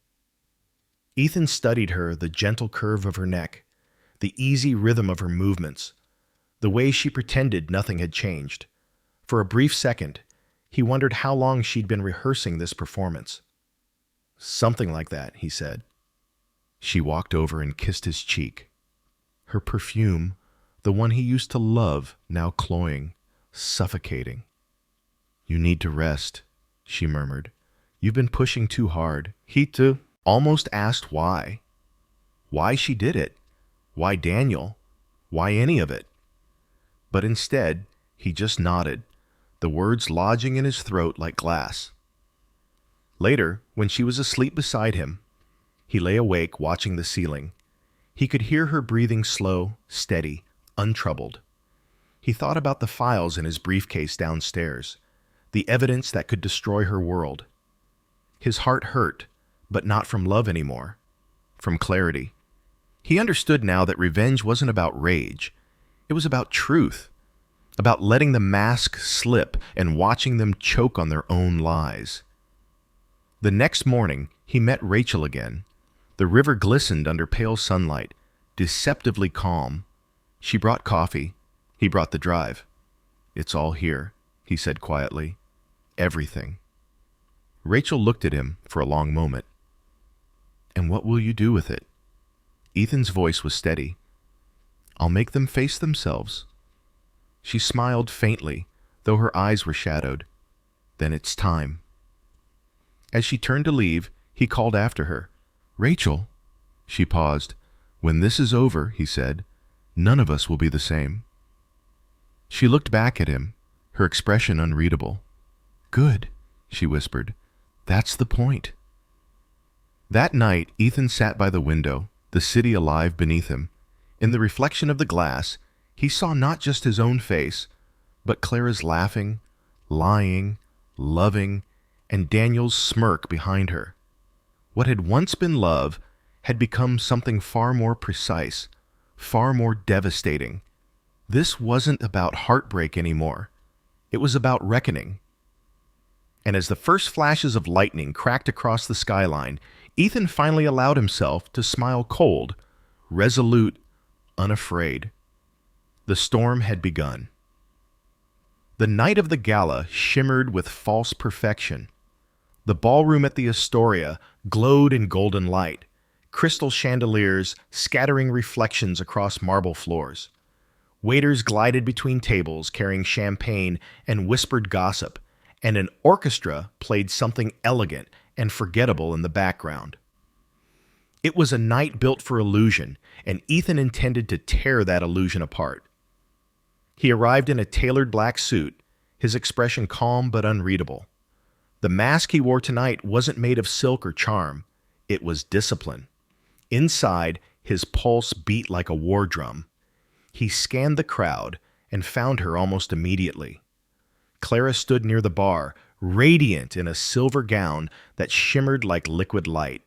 Ethan studied her, the gentle curve of her neck, the easy rhythm of her movements, the way she pretended nothing had changed. For a brief second, he wondered how long she'd been rehearsing this performance. Something like that, he said. She walked over and kissed his cheek. Her perfume, the one he used to love, now cloying, suffocating. You need to rest, she murmured. You've been pushing too hard. He too almost asked why. Why she did it. Why Daniel? Why any of it? But instead, he just nodded, the words lodging in his throat like glass. Later, when she was asleep beside him, he lay awake watching the ceiling. He could hear her breathing slow, steady, untroubled. He thought about the files in his briefcase downstairs, the evidence that could destroy her world. His heart hurt, but not from love anymore, from clarity. He understood now that revenge wasn't about rage. It was about truth, about letting the mask slip and watching them choke on their own lies. The next morning, he met Rachel again. The river glistened under pale sunlight, deceptively calm. She brought coffee. He brought the drive. It's all here, he said quietly. Everything. Rachel looked at him for a long moment. And what will you do with it? Ethan's voice was steady. I'll make them face themselves. She smiled faintly, though her eyes were shadowed. Then it's time. As she turned to leave, he called after her. Rachel. She paused. When this is over, he said, none of us will be the same. She looked back at him, her expression unreadable. Good, she whispered. That's the point. That night, Ethan sat by the window, the city alive beneath him. In the reflection of the glass, he saw not just his own face, but Clara's laughing, lying, loving, and Daniel's smirk behind her. What had once been love had become something far more precise, far more devastating. This wasn't about heartbreak anymore. It was about reckoning. And as the first flashes of lightning cracked across the skyline, Ethan finally allowed himself to smile cold, resolute, unafraid. The storm had begun. The night of the gala shimmered with false perfection. The ballroom at the Astoria glowed in golden light, crystal chandeliers scattering reflections across marble floors. Waiters glided between tables carrying champagne and whispered gossip, and an orchestra played something elegant and forgettable in the background. It was a night built for illusion, and Ethan intended to tear that illusion apart. He arrived in a tailored black suit, his expression calm but unreadable. The mask he wore tonight wasn't made of silk or charm. It was discipline. Inside, his pulse beat like a war drum. He scanned the crowd and found her almost immediately. Clara stood near the bar, radiant in a silver gown that shimmered like liquid light.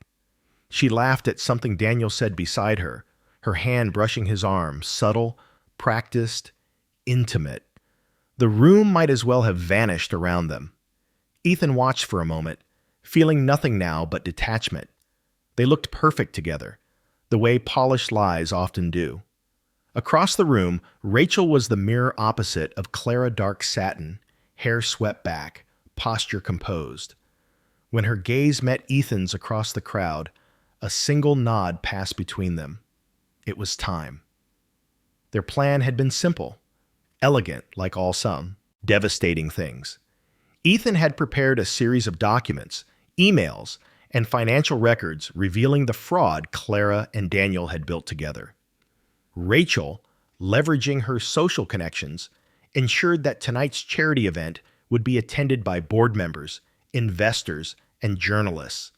She laughed at something Daniel said beside her, her hand brushing his arm, subtle, practiced, intimate. The room might as well have vanished around them. Ethan watched for a moment, feeling nothing now but detachment. They looked perfect together, the way polished lies often do. Across the room, Rachel was the mirror opposite of Clara, dark satin, hair swept back, posture composed. When her gaze met Ethan's across the crowd, a single nod passed between them. It was time. Their plan had been simple, elegant like all some, devastating things. Ethan had prepared a series of documents, emails, and financial records revealing the fraud Clara and Daniel had built together. Rachel, leveraging her social connections, ensured that tonight's charity event would be attended by board members, investors, and journalists.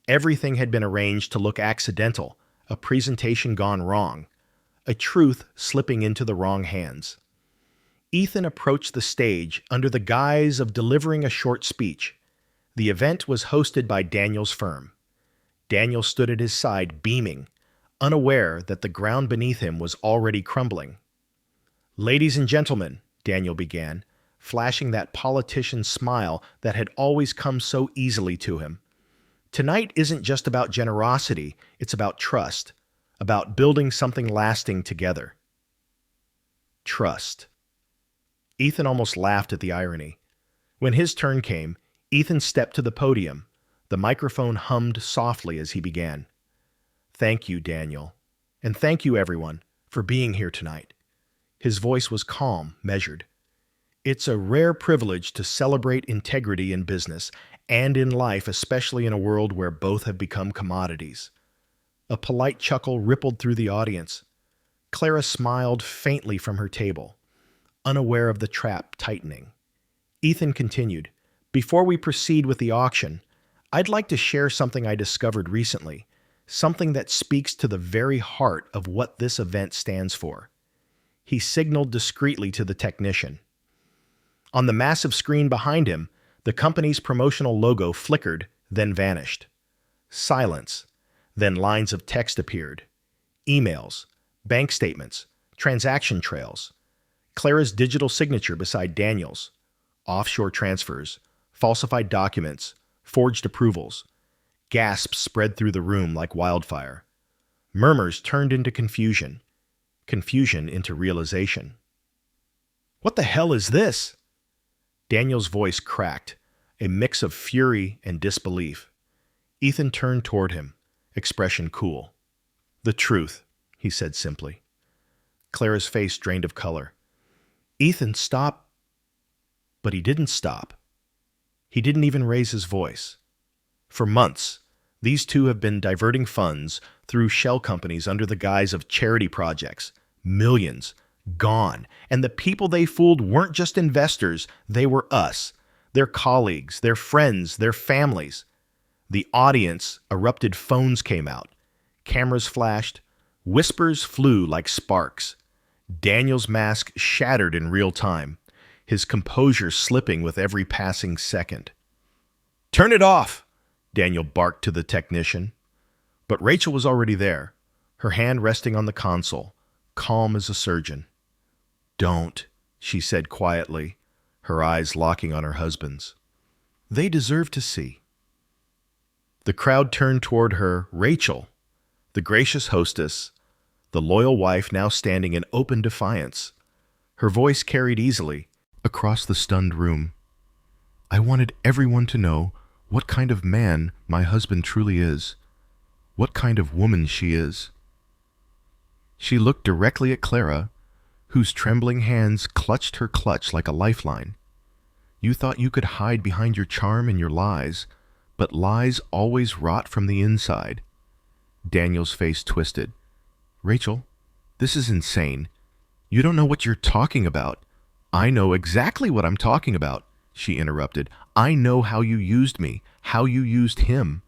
Everything had been arranged to look accidental, a presentation gone wrong, a truth slipping into the wrong hands. Ethan approached the stage under the guise of delivering a short speech. The event was hosted by Daniel's firm. Daniel stood at his side, beaming, unaware that the ground beneath him was already crumbling. "Ladies and gentlemen," Daniel began, flashing that politician's smile that had always come so easily to him. "Tonight isn't just about generosity, it's about trust, about building something lasting together." Trust. Ethan almost laughed at the irony. When his turn came, Ethan stepped to the podium. The microphone hummed softly as he began. "Thank you, Daniel. And thank you, everyone, for being here tonight." His voice was calm, measured. "It's a rare privilege to celebrate integrity in business and in life, especially in a world where both have become commodities." A polite chuckle rippled through the audience. Clara smiled faintly from her table, unaware of the trap tightening. Ethan continued, "Before we proceed with the auction, I'd like to share something I discovered recently, something that speaks to the very heart of what this event stands for." He signaled discreetly to the technician. On the massive screen behind him, the company's promotional logo flickered, then vanished. Silence. Then lines of text appeared. Emails, bank statements, transaction trails. Clara's digital signature beside Daniel's. Offshore transfers, falsified documents, forged approvals. Gasps spread through the room like wildfire. Murmurs turned into confusion. Confusion into realization. "What the hell is this?" Daniel's voice cracked, a mix of fury and disbelief. Ethan turned toward him, expression cool. "The truth," he said simply. Clara's face drained of color. "Ethan, stop." But he didn't stop. He didn't even raise his voice. For months, these two have been diverting funds through shell companies under the guise of charity projects. Millions gone. And the people they fooled weren't just investors, they were us, their colleagues, their friends, their families. The audience erupted, phones came out, cameras flashed, whispers flew like sparks. Daniel's mask shattered in real time, his composure slipping with every passing second. "Turn it off!" Daniel barked to the technician. But Rachel was already there, her hand resting on the console, calm as a surgeon. "Don't," she said quietly, her eyes locking on her husband's. "They deserve to see." The crowd turned toward her, Rachel, the gracious hostess, the loyal wife now standing in open defiance. Her voice carried easily across the stunned room. "I wanted everyone to know what kind of man my husband truly is, what kind of woman she is." She looked directly at Clara, whose trembling hands clutched her clutch like a lifeline. "You thought you could hide behind your charm and your lies, but lies always rot from the inside." Daniel's face twisted. "Rachel, this is insane. You don't know what you're talking about." "I know exactly what I'm talking about," she interrupted. "I know how you used me, how you used him."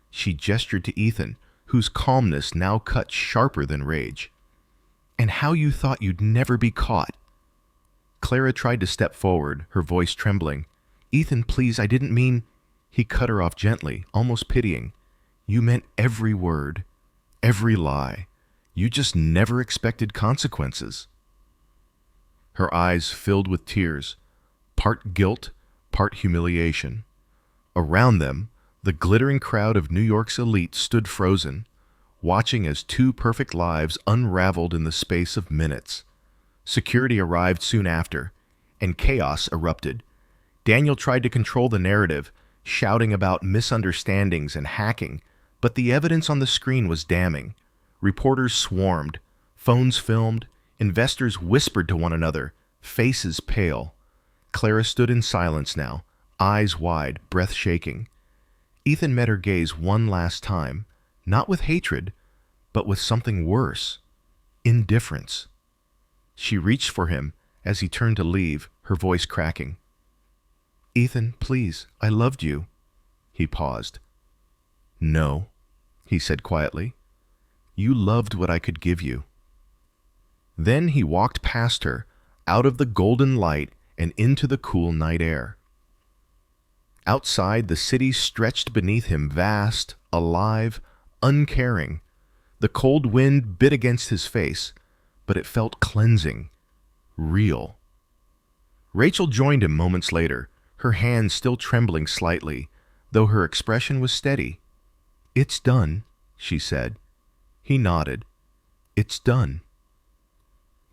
She gestured to Ethan, whose calmness now cut sharper than rage. "And how you thought you'd never be caught." Clara tried to step forward, her voice trembling. "Ethan, please, I didn't mean—" He cut her off gently, almost pitying. "You meant every word, every lie. You just never expected consequences." Her eyes filled with tears, part guilt, part humiliation. Around them, the glittering crowd of New York's elite stood frozen, watching as two perfect lives unraveled in the space of minutes. Security arrived soon after, and chaos erupted. Daniel tried to control the narrative, shouting about misunderstandings and hacking, but the evidence on the screen was damning. Reporters swarmed, phones filmed, investors whispered to one another, faces pale. Clara stood in silence now, eyes wide, breath shaking. Ethan met her gaze one last time, not with hatred, but with something worse, indifference. She reached for him as he turned to leave, her voice cracking. "Ethan, please, I loved you." He paused. "No," he said quietly. "You loved what I could give you." Then he walked past her, out of the golden light and into the cool night air. Outside, the city stretched beneath him, vast, alive, uncaring. The cold wind bit against his face, but it felt cleansing, real. Rachel joined him moments later, her hand still trembling slightly, though her expression was steady. "It's done," she said. He nodded. "It's done."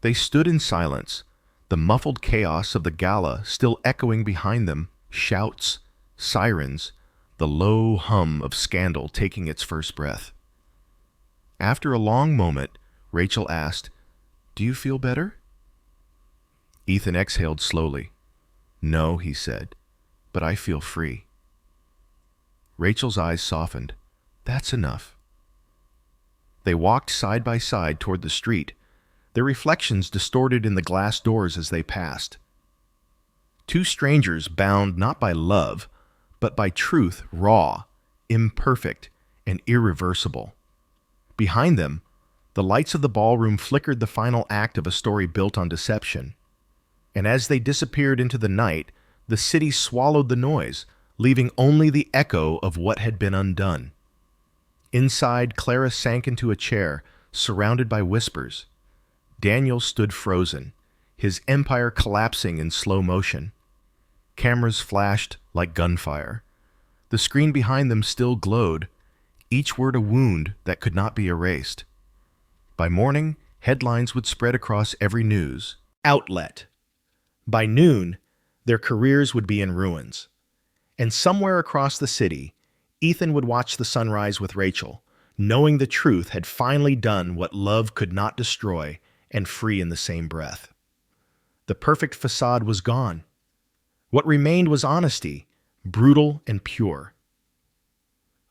They stood in silence, the muffled chaos of the gala still echoing behind them, shouts, sirens, the low hum of scandal taking its first breath. After a long moment, Rachel asked, "Do you feel better?" Ethan exhaled slowly. "No," he said, "but I feel free." Rachel's eyes softened. "That's enough." They walked side by side toward the street, their reflections distorted in the glass doors as they passed. Two strangers bound not by love, but by truth raw, imperfect, and irreversible. Behind them, the lights of the ballroom flickered the final act of a story built on deception. And as they disappeared into the night, the city swallowed the noise, leaving only the echo of what had been undone. Inside, Clara sank into a chair, surrounded by whispers. Daniel stood frozen, his empire collapsing in slow motion. Cameras flashed like gunfire. The screen behind them still glowed, each word a wound that could not be erased. By morning, headlines would spread across every news outlet. By noon, their careers would be in ruins. And somewhere across the city, Ethan would watch the sunrise with Rachel, knowing the truth had finally done what love could not destroy and free in the same breath. The perfect facade was gone. What remained was honesty, brutal and pure.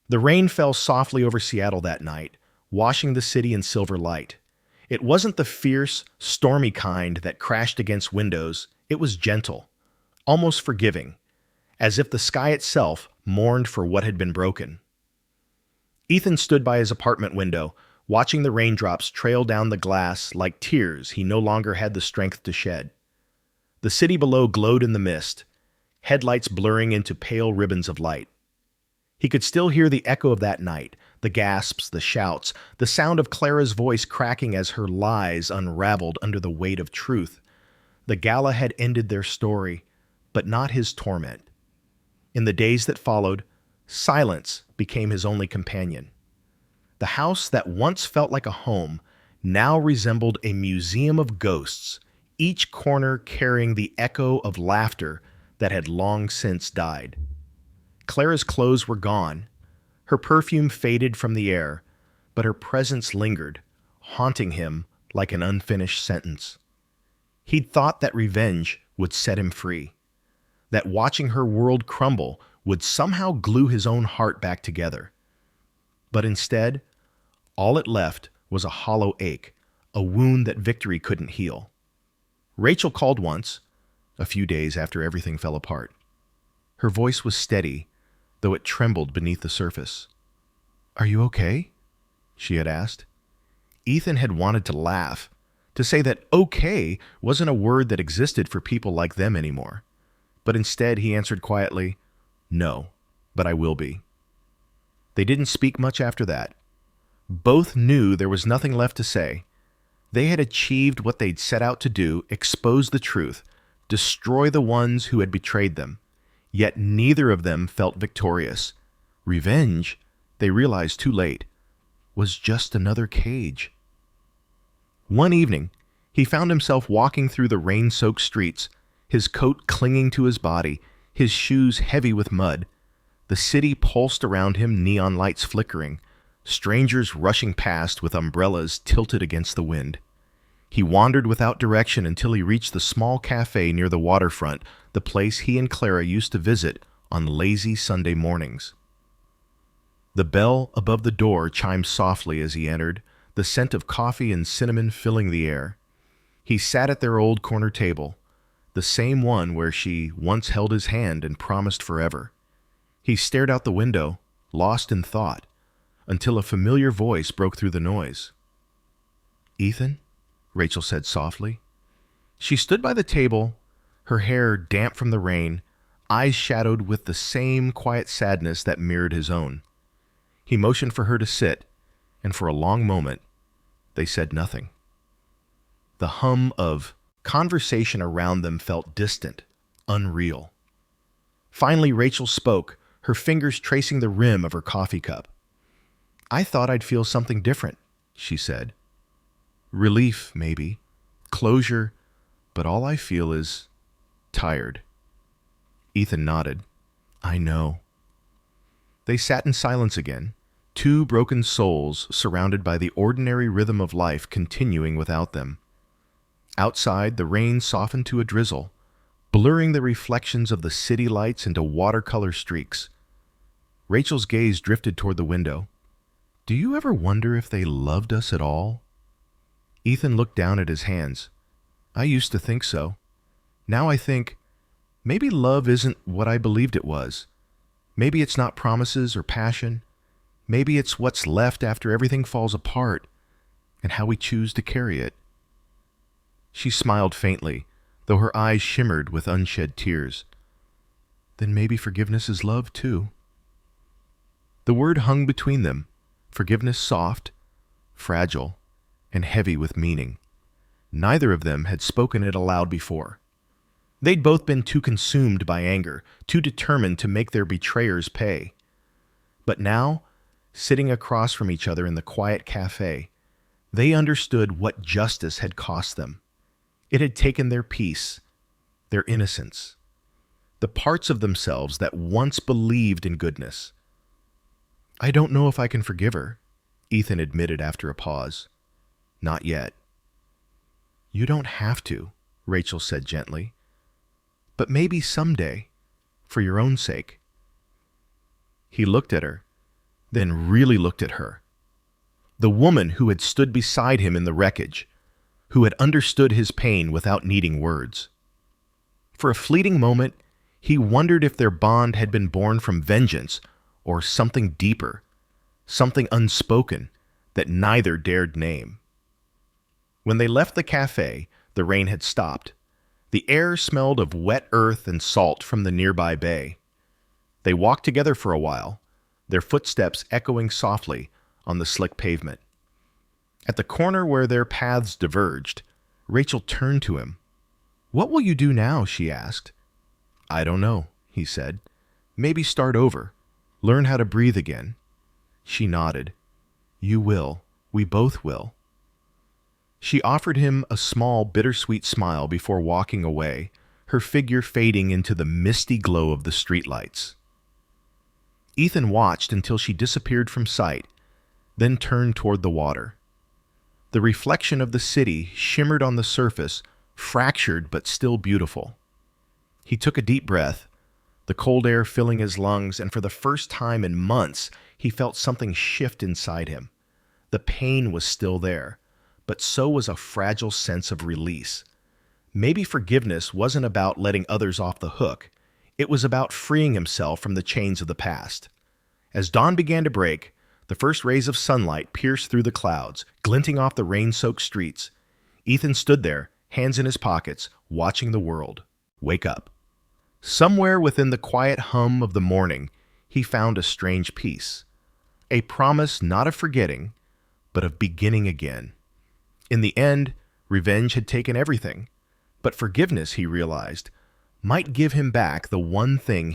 The rain fell softly over Seattle that night, washing the city in silver light. It wasn't the fierce, stormy kind that crashed against windows. It was gentle, almost forgiving, as if the sky itself mourned for what had been broken. Ethan stood by his apartment window, watching the raindrops trail down the glass like tears he no longer had the strength to shed. The city below glowed in the mist, headlights blurring into pale ribbons of light. He could still hear the echo of that night, the gasps, the shouts, the sound of Clara's voice cracking as her lies unraveled under the weight of truth. The gala had ended their story, but not his torment. In the days that followed, silence became his only companion. The house that once felt like a home now resembled a museum of ghosts, each corner carrying the echo of laughter that had long since died. Clara's clothes were gone. Her perfume faded from the air, but her presence lingered, haunting him like an unfinished sentence. He'd thought that revenge would set him free, that watching her world crumble would somehow glue his own heart back together. But instead, all it left was a hollow ache, a wound that victory couldn't heal. Rachel called once, a few days after everything fell apart. Her voice was steady, though it trembled beneath the surface. "Are you okay?" she had asked. Ethan had wanted to laugh, to say that okay wasn't a word that existed for people like them anymore. But instead he answered quietly, "No, but I will be." They didn't speak much after that. Both knew there was nothing left to say. They had achieved what they'd set out to do, expose the truth, destroy the ones who had betrayed them. Yet neither of them felt victorious. Revenge, they realized too late, was just another cage. One evening, he found himself walking through the rain-soaked streets, his coat clinging to his body, his shoes heavy with mud. The city pulsed around him, neon lights flickering, strangers rushing past with umbrellas tilted against the wind. He wandered without direction until he reached the small cafe near the waterfront, the place he and Clara used to visit on lazy Sunday mornings. The bell above the door chimed softly as he entered, the scent of coffee and cinnamon filling the air. He sat at their old corner table, the same one where she once held his hand and promised forever. He stared out the window, lost in thought, until a familiar voice broke through the noise. "Ethan?" Rachel said softly. She stood by the table, her hair damp from the rain, eyes shadowed with the same quiet sadness that mirrored his own. He motioned for her to sit, and for a long moment, they said nothing. The hum of conversation around them felt distant, unreal. Finally, Rachel spoke, her fingers tracing the rim of her coffee cup. "I thought I'd feel something different," she said. "Relief, maybe. Closure, but all I feel is tired." Ethan nodded. "I know." They sat in silence again, two broken souls surrounded by the ordinary rhythm of life continuing without them. Outside, the rain softened to a drizzle, blurring the reflections of the city lights into watercolor streaks. Rachel's gaze drifted toward the window. "Do you ever wonder if they loved us at all?" Ethan looked down at his hands. "I used to think so. Now I think, maybe love isn't what I believed it was. Maybe it's not promises or passion. Maybe it's what's left after everything falls apart, and how we choose to carry it." She smiled faintly, though her eyes shimmered with unshed tears. "Then maybe forgiveness is love, too." The word hung between them, forgiveness soft, fragile, and heavy with meaning. Neither of them had spoken it aloud before. They'd both been too consumed by anger, too determined to make their betrayers pay. But now, sitting across from each other in the quiet cafe, they understood what justice had cost them. It had taken their peace, their innocence, the parts of themselves that once believed in goodness. "I don't know if I can forgive her," Ethan admitted after a pause. "Not yet." "You don't have to," Rachel said gently. "But maybe someday, for your own sake." He looked at her, then really looked at her. The woman who had stood beside him in the wreckage, who had understood his pain without needing words. For a fleeting moment, he wondered if their bond had been born from vengeance or something deeper, something unspoken that neither dared name. When they left the cafe, the rain had stopped. The air smelled of wet earth and salt from the nearby bay. They walked together for a while, their footsteps echoing softly on the slick pavement. At the corner where their paths diverged, Rachel turned to him. "What will you do now?" she asked. "I don't know," he said. "Maybe start over, learn how to breathe again." She nodded. "You will. We both will." She offered him a small, bittersweet smile before walking away, her figure fading into the misty glow of the streetlights. Ethan watched until she disappeared from sight, then turned toward the water. The reflection of the city shimmered on the surface, fractured but still beautiful. He took a deep breath, the cold air filling his lungs, and for the first time in months, he felt something shift inside him. The pain was still there, but so was a fragile sense of release. Maybe forgiveness wasn't about letting others off the hook. It was about freeing himself from the chains of the past. As dawn began to break, the first rays of sunlight pierced through the clouds, glinting off the rain-soaked streets. Ethan stood there, hands in his pockets, watching the world wake up. Somewhere within the quiet hum of the morning, he found a strange peace. A promise not of forgetting, but of beginning again. In the end, revenge had taken everything, but forgiveness, he realized, might give him back the one thing